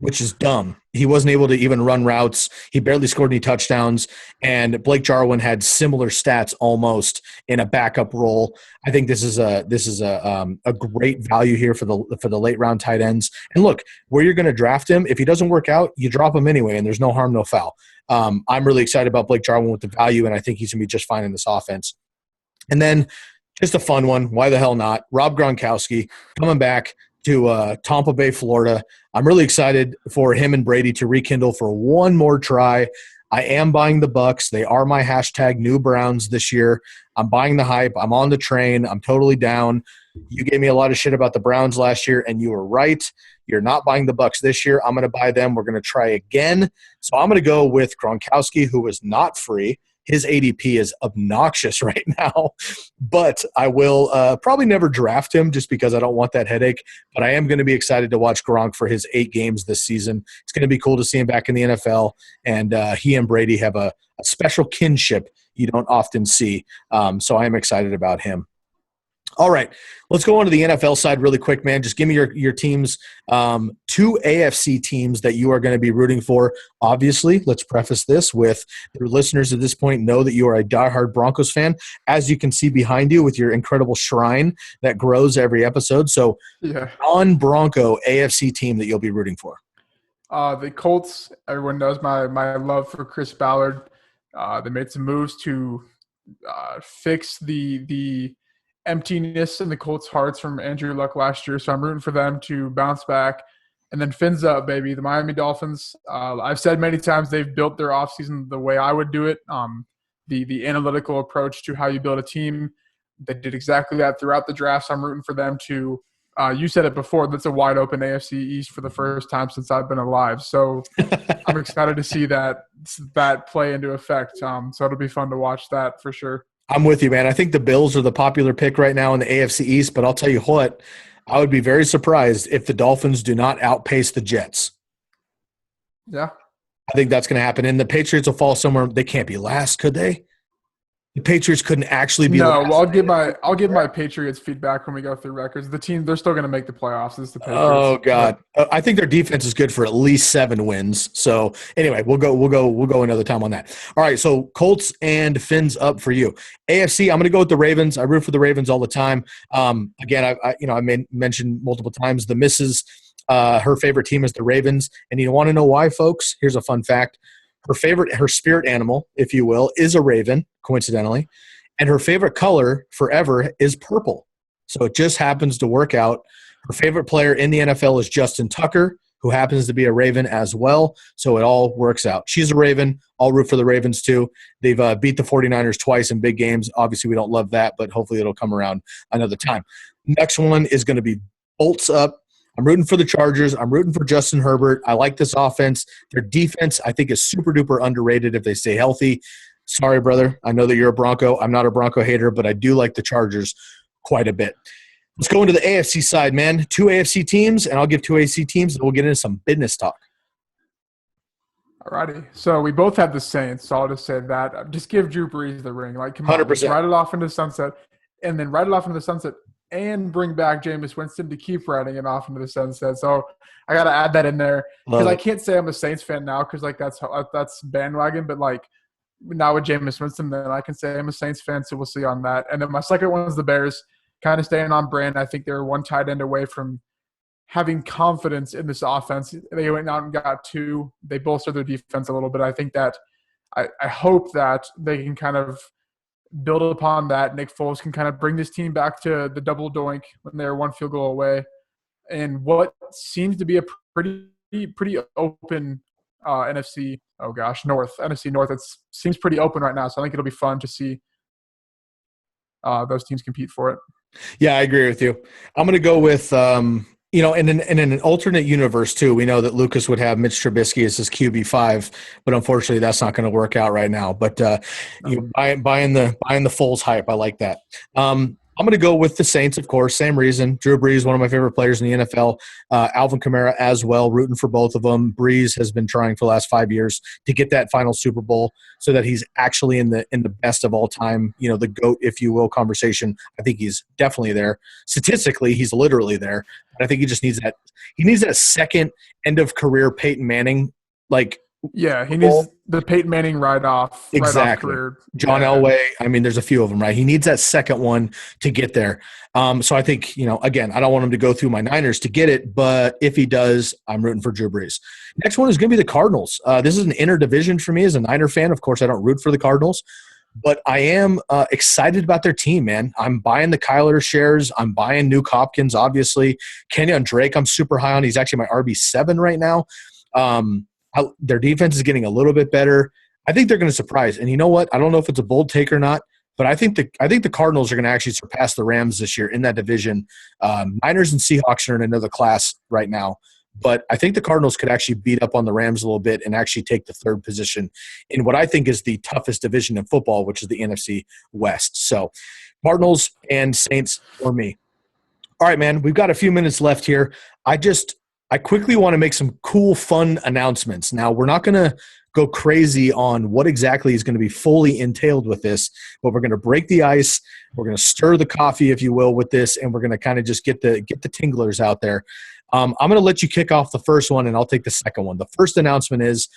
which is dumb. He wasn't able to even run routes. He barely scored any touchdowns, and Blake Jarwin had similar stats almost in a backup role. I think this is a great value here for the late round tight ends. And look, where you're going to draft him, if he doesn't work out, you drop him anyway, and there's no harm, no foul. I'm really excited about Blake Jarwin with the value, and I think he's going to be just fine in this offense. And then just a fun one, why the hell not? Rob Gronkowski coming back to Tampa Bay, Florida. I'm really excited for him and Brady to rekindle for one more try. I am buying the Bucks. They are my hashtag new Browns this year. I'm buying the hype. I'm on the train. I'm totally down. You gave me a lot of shit about the Browns last year, and you were right. You're not buying the Bucks this year. I'm going to buy them. We're going to try again. So I'm going to go with Gronkowski, who is not free. His ADP is obnoxious right now, but I will probably never draft him just because I don't want that headache. But I am going to be excited to watch Gronk for his 8 games this season. It's going to be cool to see him back in the NFL, and he and Brady have a special kinship you don't often see. So I am excited about him. All right, let's go on to the NFL side really quick, man. Just give me your teams, 2 AFC teams that you are going to be rooting for. Obviously, let's preface this with the listeners at this point know that you are a diehard Broncos fan, as you can see behind you with your incredible shrine that grows every episode. So, non-Bronco AFC team that you'll be rooting for.
The Colts, everyone knows my love for Chris Ballard. They made some moves to fix the emptiness in the Colts' hearts from Andrew Luck last year, so I'm rooting for them to bounce back. And then fins up, baby, the Miami Dolphins. I've said many times they've built their offseason the way I would do it, the analytical approach to how you build a team. They did exactly that throughout the draft, so I'm rooting for them to you said it before, that's a wide-open AFC East for the first time since I've been alive. So I'm excited to see that play into effect. So it'll be fun to watch that for sure.
I'm with you, man. I think the Bills are the popular pick right now in the AFC East, but I'll tell you what, I would be very surprised if the Dolphins do not outpace the Jets.
Yeah.
I think that's going to happen. And the Patriots will fall somewhere. They can't be last, could they? The Patriots couldn't actually be last.
Well, I'll give my Patriots feedback when we go through records. The team, they're still going to make the playoffs. It's the Patriots.
Oh God, I think their defense is good for at least 7 wins. So anyway, we'll go another time on that. All right, so Colts and fins up for you. AFC, I'm going to go with the Ravens. I root for the Ravens all the time. Again, I mentioned multiple times the missus. Her favorite team is the Ravens, and you want to know why, folks? Here's a fun fact. Her spirit animal, if you will, is a raven, coincidentally, and her favorite color forever is purple. So it just happens to work out. Her favorite player in the NFL is Justin Tucker, who happens to be a Raven as well. So it all works out. She's a Raven. I'll root for the Ravens too. They've beat the 49ers twice in big games. Obviously, we don't love that, but hopefully it'll come around another time. Next one is going to be bolts up. I'm rooting for the Chargers. I'm rooting for Justin Herbert. I like this offense. Their defense, I think, is super duper underrated if they stay healthy. Sorry, brother. I know that you're a Bronco. I'm not a Bronco hater, but I do like the Chargers quite a bit. Let's go into the AFC side, man. 2 AFC teams, and I'll give 2 AFC teams, and we'll get into some business talk.
All righty. So we both have the Saints, so I'll just say that. Just give Drew Brees the ring. Like, come
100%.
on, ride it off into the sunset, and then ride it off into the sunset and bring back Jameis Winston to keep riding it off into the sunset. So I got to add that in there because I can't say I'm a Saints fan now because, like, that's bandwagon. But, like, now with Jameis Winston, then I can say I'm a Saints fan, so we'll see on that. And then my second one is the Bears, kind of staying on brand. I think they're one tight end away from having confidence in this offense. They went out and got 2. They bolstered their defense a little bit. I think that I hope that they can kind of build upon that. Nick Foles can kind of bring this team back to the double doink when they're 1 field goal away. And what seems to be a pretty open NFC North. NFC North, it seems pretty open right now. So I think it'll be fun to see those teams compete for it.
Yeah, I agree with you. I'm going to go with And in an alternate universe too, we know that Lukas would have Mitch Trubisky as his QB5, but unfortunately, that's not going to work out right now. But buying the Foles hype, I like that. I'm going to go with the Saints, of course. Same reason. Drew Brees, one of my favorite players in the NFL. Alvin Kamara as well, rooting for both of them. Brees has been trying for the last 5 years to get that final Super Bowl so that he's actually in the best of all time, the GOAT, if you will, conversation. I think he's definitely there. Statistically, he's literally there. But I think he just needs that. He needs that second end of career Peyton Manning,
he needs the Peyton Manning ride-off career.
John Elway, there's a few of them, right? He needs that second one to get there. So I think, again, I don't want him to go through my Niners to get it, but if he does, I'm rooting for Drew Brees. Next one is going to be the Cardinals. This is an interdivision for me as a Niner fan. Of course, I don't root for the Cardinals, but I am excited about their team, man. I'm buying the Kyler shares. I'm buying Nuke Hopkins, obviously. Kenyon Drake, I'm super high on. He's actually my RB7 right now. Their defense is getting a little bit better. I think they're going to surprise. And you know what? I don't know if it's a bold take or not, but I think the Cardinals are going to actually surpass the Rams this year in that division. Niners and Seahawks are in another class right now, but I think the Cardinals could actually beat up on the Rams a little bit and actually take the third position in what I think is the toughest division in football, which is the NFC West. So Cardinals and Saints for me. All right, man, we've got a few minutes left here. I quickly want to make some cool, fun announcements. Now, we're not going to go crazy on what exactly is going to be fully entailed with this, but we're going to break the ice. We're going to stir the coffee, if you will, with this, and we're going to kind of just get the tinglers out there. I'm going to let you kick off the first one, and I'll take the second one. The first announcement is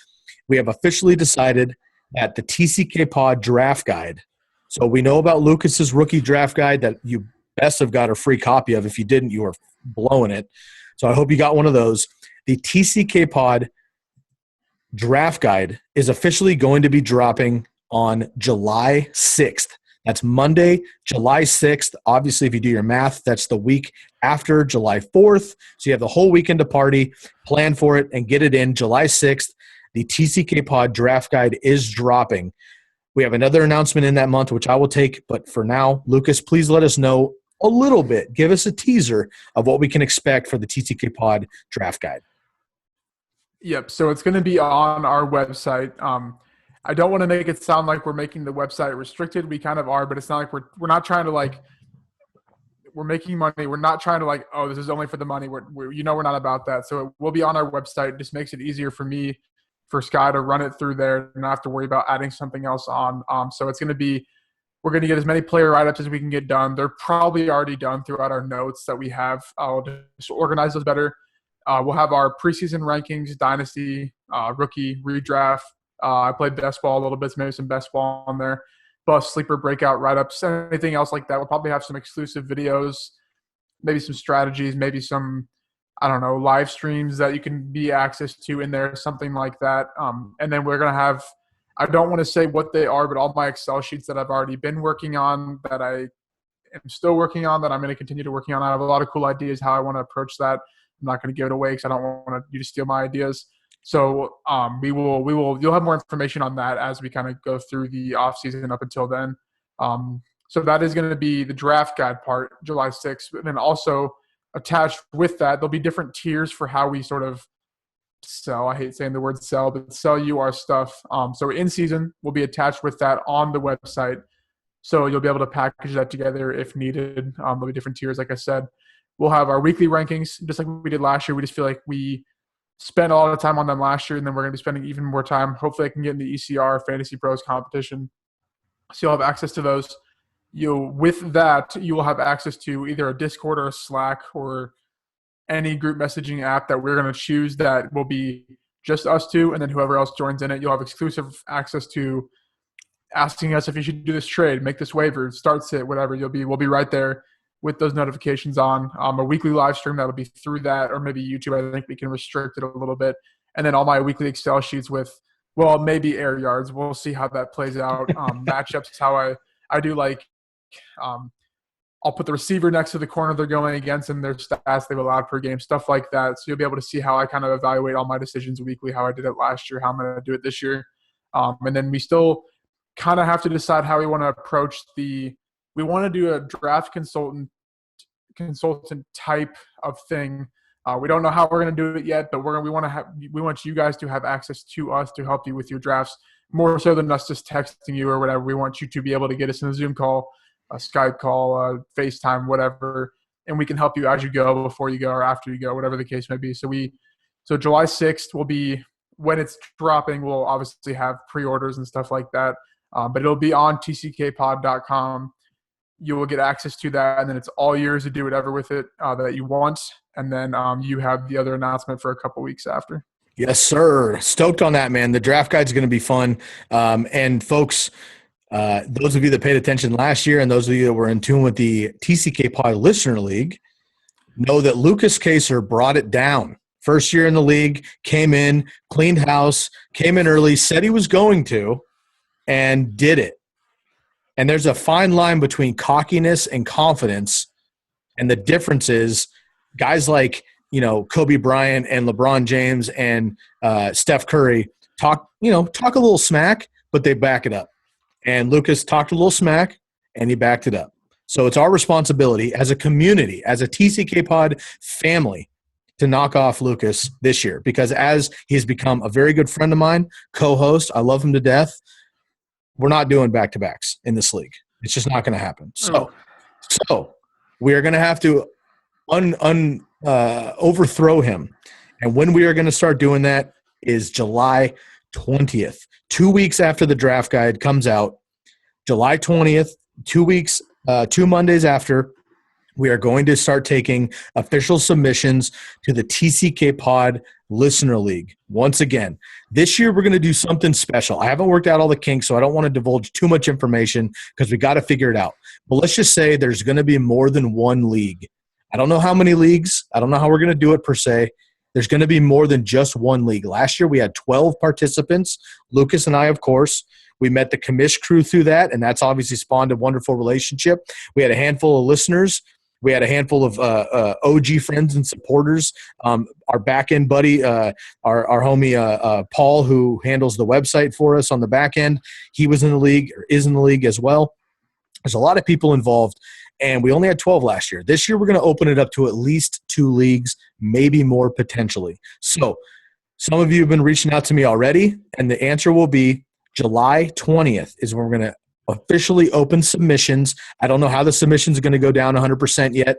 we have officially decided that the TCK Pod Draft Guide. So we know about Lukas's rookie draft guide that you best have got a free copy of. If you didn't, you were blowing it. So I hope you got one of those. The TCK Pod Draft Guide is officially going to be dropping on July 6th. That's Monday, July 6th. Obviously, if you do your math, that's the week after July 4th. So you have the whole weekend to party, plan for it, and get it in July 6th. The TCK Pod Draft Guide is dropping. We have another announcement in that month, which I will take. But for now, Lukas, please let us know a little bit. Give us a teaser of what we can expect for the TCK Pod Draft Guide.
Yep. So it's going to be on our website. I don't want to make it sound like we're making the website restricted. We kind of are, but it's not like we're not trying to we're making money. We're not trying to oh, this is only for the money. We're not about that. So it will be on our website. It just makes it easier for me, for Sky to run it through there and not have to worry about adding something else on. So it's going to be, we're going to get as many player write-ups as we can get done. They're probably already done throughout our notes that we have. I'll just organize those better. We'll have our preseason rankings, dynasty, rookie, redraft. I played best ball a little bit, so maybe some best ball on there. Bust, sleeper, breakout, write-ups, anything else like that. We'll probably have some exclusive videos, maybe some strategies, maybe some, live streams that you can be access to in there, something like that. And then we're going to have, I don't want to say what they are, but all my Excel sheets that I've already been working on, that I am still working on, that I'm going to continue to working on. I have a lot of cool ideas how I want to approach that. I'm not going to give it away because I don't want you to steal my ideas. So you'll have more information on that as we kind of go through the off season up until then. So that is going to be the draft guide part, July 6th. And then also attached with that, there'll be different tiers for how we sort of sell. I hate saying the word sell, but sell you our stuff. So in season will be attached with that on the website. So you'll be able to package that together if needed. There'll be different tiers, like I said. We'll have our weekly rankings, just like we did last year. We just feel like we spent a lot of time on them last year, and then we're going to be spending even more time. Hopefully I can get in the ECR Fantasy Pros competition. So you'll have access to those. With that, you will have access to either a Discord or a Slack or any group messaging app that we're going to choose that will be just us two, and then whoever else joins in it. You'll have exclusive access to asking us if you should do this trade, make this waiver, start sit, whatever. We'll be right there with those notifications on. A weekly live stream that'll be through that, or maybe YouTube. I think we can restrict it a little bit. And then all my weekly Excel sheets with, maybe air yards. We'll see how that plays out. Matchups, how I do I'll put the receiver next to the corner they're going against and their stats they've allowed per game, stuff like that. So you'll be able to see how I kind of evaluate all my decisions weekly, how I did it last year, how I'm going to do it this year. And then we still kind of have to decide how we want to approach we want to do a draft consultant type of thing We don't know how we're going to do it yet, but we want you guys to have access to us to help you with your drafts more so than us just texting you or whatever. We want you to be able to get us in a Zoom call, a Skype call, a FaceTime, whatever, and we can help you as you go, before you go, or after you go, whatever the case may be. So July 6th will be when it's dropping. We'll obviously have pre-orders and stuff like that, but it'll be on tckpod.com. You will get access to that, and then it's all yours to do whatever with it that you want. And then you have the other announcement for a couple weeks after.
Yes, sir. Stoked on that, man. The draft guide's going to be fun. And folks, those of you that paid attention last year and those of you that were in tune with the TCK Pod Listener League know that Lukas Kaser brought it down. First year in the league, came in, cleaned house, came in early, said he was going to, and did it. And there's a fine line between cockiness and confidence. And the difference is guys like, Kobe Bryant and LeBron James and Steph Curry talk a little smack, but they back it up. And Lukas talked a little smack, and he backed it up. So it's our responsibility as a community, as a TCK Pod family, to knock off Lukas this year, because as he's become a very good friend of mine, co-host, I love him to death, we're not doing back-to-backs in this league. It's just not going to happen. So we are going to have to overthrow him. And when we are going to start doing that is July 20th. 2 weeks after the draft guide comes out, July 20th, 2 weeks, 2 Mondays after, we are going to start taking official submissions to the TCK Pod Listener League. Once again, this year we're going to do something special. I haven't worked out all the kinks, so I don't want to divulge too much information because we got to figure it out. But let's just say there's going to be more than one league. I don't know how many leagues. I don't know how we're going to do it per se. There's going to be more than just one league. Last year we had 12 participants. Lukas and I, of course. We met the commish crew through that, and that's obviously spawned a wonderful relationship. We had a handful of listeners. We had a handful of OG friends and supporters. Our back-end buddy, our homie Paul, who handles the website for us on the back end, he was in the league, or is in the league as well. There's a lot of people involved, and we only had 12 last year. This year we're going to open it up to at least 2 leagues, maybe more potentially. So some of you have been reaching out to me already, and the answer will be July 20th is when we're going to officially open submissions. I don't know how the submissions are going to go down 100% yet.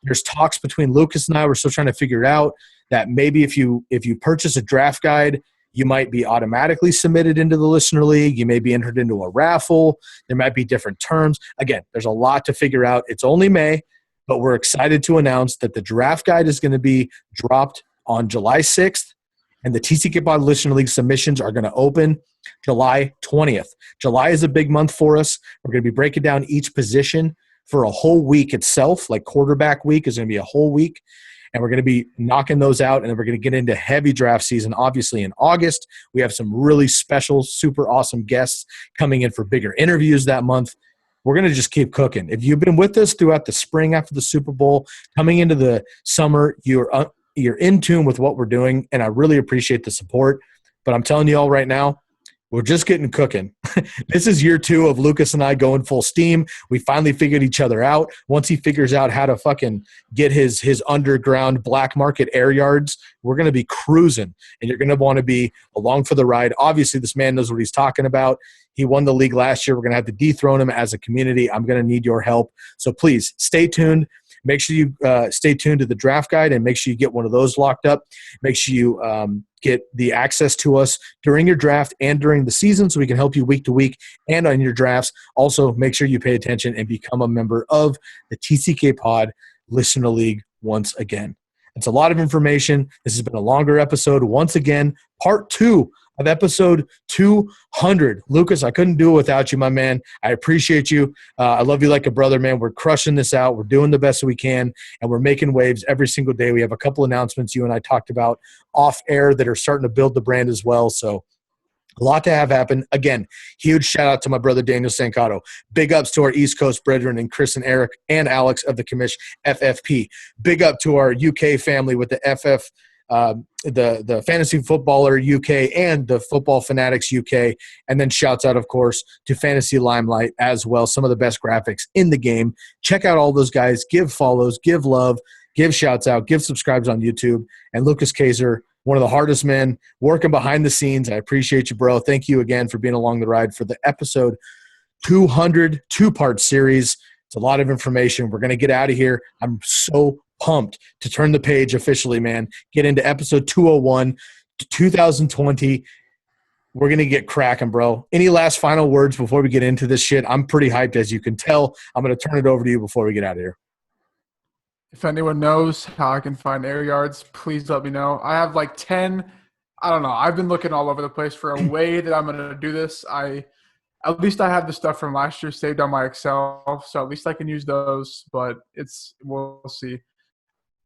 There's talks between Lukas and I. We're still trying to figure it out that maybe if you purchase a draft guide, you might be automatically submitted into the listener league. You may be entered into a raffle. There might be different terms. Again, there's a lot to figure out. It's only May, but we're excited to announce that the draft guide is going to be dropped on July 6th, and the TCK Pod Listener League submissions are going to open July 20th. July is a big month for us. We're going to be breaking down each position for a whole week itself. Like quarterback week is going to be a whole week, and we're going to be knocking those out, and then we're going to get into heavy draft season. Obviously, in August, we have some really special, super awesome guests coming in for bigger interviews that month. We're going to just keep cooking. If you've been with us throughout the spring after the Super Bowl, coming into the summer, you're in tune with what we're doing, and I really appreciate the support. But I'm telling you all right now, we're just getting cooking. This is year 2 of Lukas and I going full steam. We finally figured each other out. Once he figures out how to fucking get his underground black market air yards, we're going to be cruising, and you're going to want to be along for the ride. Obviously, this man knows what he's talking about. He won the league last year. We're going to have to dethrone him as a community. I'm going to need your help. So please stay tuned. Make sure you stay tuned to the draft guide, and make sure you get one of those locked up. Make sure you get the access to us during your draft and during the season so we can help you week to week and on your drafts. Also, make sure you pay attention and become a member of the TCK Pod Listener League once again. It's a lot of information. This has been a longer episode. Once again, part 2 of episode 200. Lukas, I couldn't do it without you, my man. I appreciate you. I love you like a brother, man. We're crushing this out. We're doing the best we can, and we're making waves every single day. We have a couple announcements you and I talked about off air that are starting to build the brand as well. So a lot to have happen. Again, huge shout out to my brother Daniel Sancato. Big ups to our East Coast brethren and Chris and Eric and Alex of the commish FFP. Big up to our UK family with the FF, the Fantasy Footballer UK and the Football Fanatics UK. And then shouts out, of course, to Fantasy Limelight as well. Some of the best graphics in the game. Check out all those guys. Give follows. Give love. give shouts out, give subscribes on YouTube. And Lukas Kaiser, one of the hardest men working behind the scenes. I appreciate you, bro. Thank you again for being along the ride for the episode 200 two-part series. It's a lot of information. We're going to get out of here. I'm so pumped to turn the page officially, man. Get into episode 201, 2020. We're going to get cracking, bro. Any last final words before we get into this shit? I'm pretty hyped, as you can tell. I'm going to turn it over to you before we get out of here.
If anyone knows how I can find air yards, please let me know. I have like 10. I don't know. I've been looking all over the place for a way that I'm going to do this. At least I have the stuff from last year saved on my Excel, so at least I can use those. But we'll see.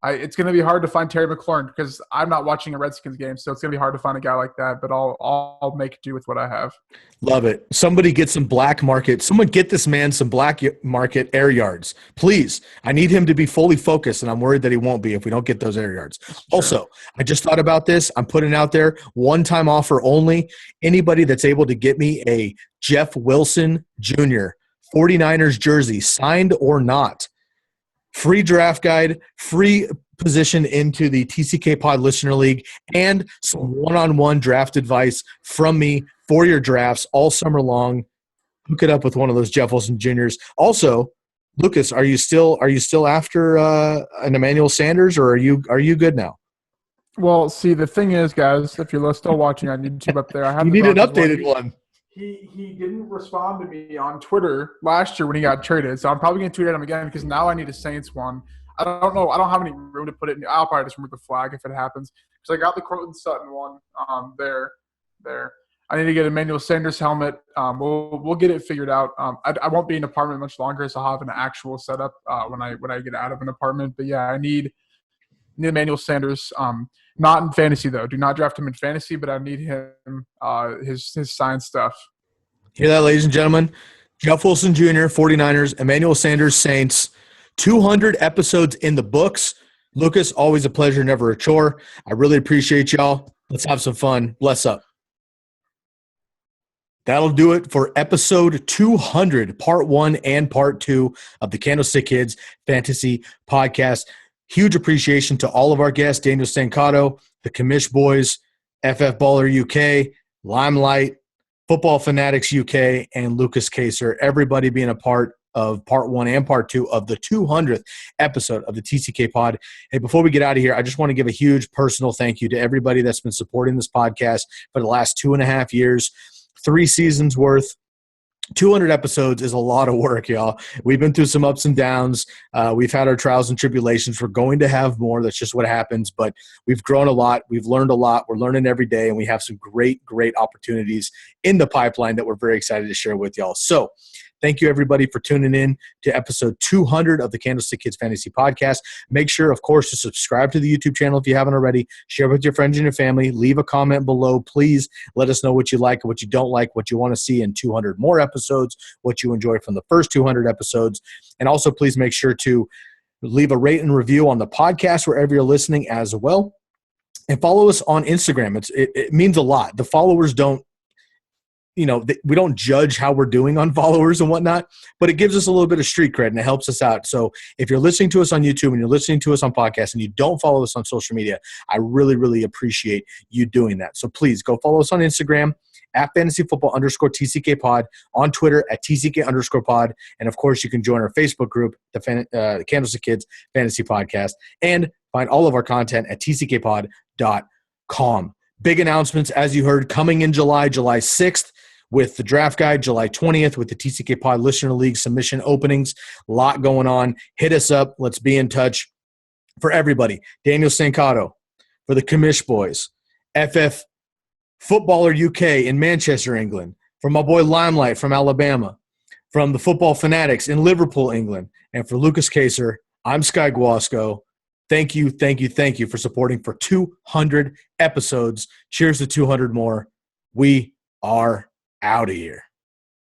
It's going to be hard to find Terry McLaurin because I'm not watching a Redskins game, so it's going to be hard to find a guy like that. But I'll make do with what I have.
Love it. Somebody get some black market. Someone get this man some black market air yards, please. I need him to be fully focused, and I'm worried that he won't be if we don't get those air yards. Sure. Also, I just thought about this. I'm putting out there one-time offer only. Anybody that's able to get me a Jeff Wilson Jr. 49ers jersey, signed or not, free draft guide, free position into the TCK Pod Listener League, and some one-on-one draft advice from me for your drafts all summer long. Hook it up with one of those Jeff Wilson Juniors. Also, Lukas, are you still after an Emmanuel Sanders, or are you good now?
Well, see, the thing is, guys, if you're still watching on YouTube up there, I have
you need an updated one.
He didn't respond to me on Twitter last year when he got traded, so I'm probably going to tweet at him again because now I need a Saints one. I don't know. I don't have any room to put it in. I'll probably just remove the flag if it happens because I got the Cortland Sutton one there. I need to get Emmanuel Sanders helmet. We'll get it figured out. I won't be in an apartment much longer, so I'll have an actual setup when I get out of an apartment. But, yeah, I need Emmanuel Sanders. Not in fantasy, though. Do not draft him in fantasy, but I need him, his signed stuff.
Hear that, ladies and gentlemen? Jeff Wilson Jr., 49ers, Emmanuel Sanders, Saints. 200 episodes in the books. Lukas, always a pleasure, never a chore. I really appreciate y'all. Let's have some fun. Bless up. That'll do it for episode 200, part 1 and part 2 of the Candlestick Kids Fantasy Podcast. Huge appreciation to all of our guests, Daniel Stancato, the Commish Boys, FF Baller UK, Limelight, Football Fanatics UK, and Lukas Kaiser, everybody being a part of part 1 and part 2 of the 200th episode of the TCK Pod. Hey, before we get out of here, I just want to give a huge personal thank you to everybody that's been supporting this podcast for the last 2.5 years, 3 seasons worth. 200 episodes is a lot of work, y'all. We've been through some ups and downs. We've had our trials and tribulations. We're going to have more. That's just what happens. But we've grown a lot. We've learned a lot. We're learning every day, and we have some great, great opportunities in the pipeline that we're very excited to share with y'all. So thank you, everybody, for tuning in to episode 200 of the Candlestick Kids Fantasy Podcast. Make sure, of course, to subscribe to the YouTube channel if you haven't already. Share with your friends and your family. Leave a comment below. Please let us know what you like and what you don't like, what you want to see in 200 more episodes, what you enjoyed from the first 200 episodes. And also, please make sure to leave a rate and review on the podcast wherever you're listening as well. And follow us on Instagram. It means a lot. The followers don't, we don't judge how we're doing on followers and whatnot, but it gives us a little bit of street cred and it helps us out. So if you're listening to us on YouTube and you're listening to us on podcasts and you don't follow us on social media, I really, really appreciate you doing that. So please go follow us on Instagram at fantasyfootball_TCK pod, on Twitter at TCK_pod. And of course, you can join our Facebook group, the Candlestick Kids Fantasy Podcast, and find all of our content at tckpod.com. Big announcements, as you heard, coming in July 6th with the draft guide, July 20th with the TCK Pod Listener League submission openings. A lot going on. Hit us up. Let's be in touch. For everybody, Daniel Stancato, for the Commish Boys, FF Footballer UK in Manchester, England, for my boy Limelight from Alabama, from the Football Fanatics in Liverpool, England, and for Lukas Kaiser, I'm Sky Guasco. Thank you for supporting for 200 episodes. Cheers to 200 more. We are out of here.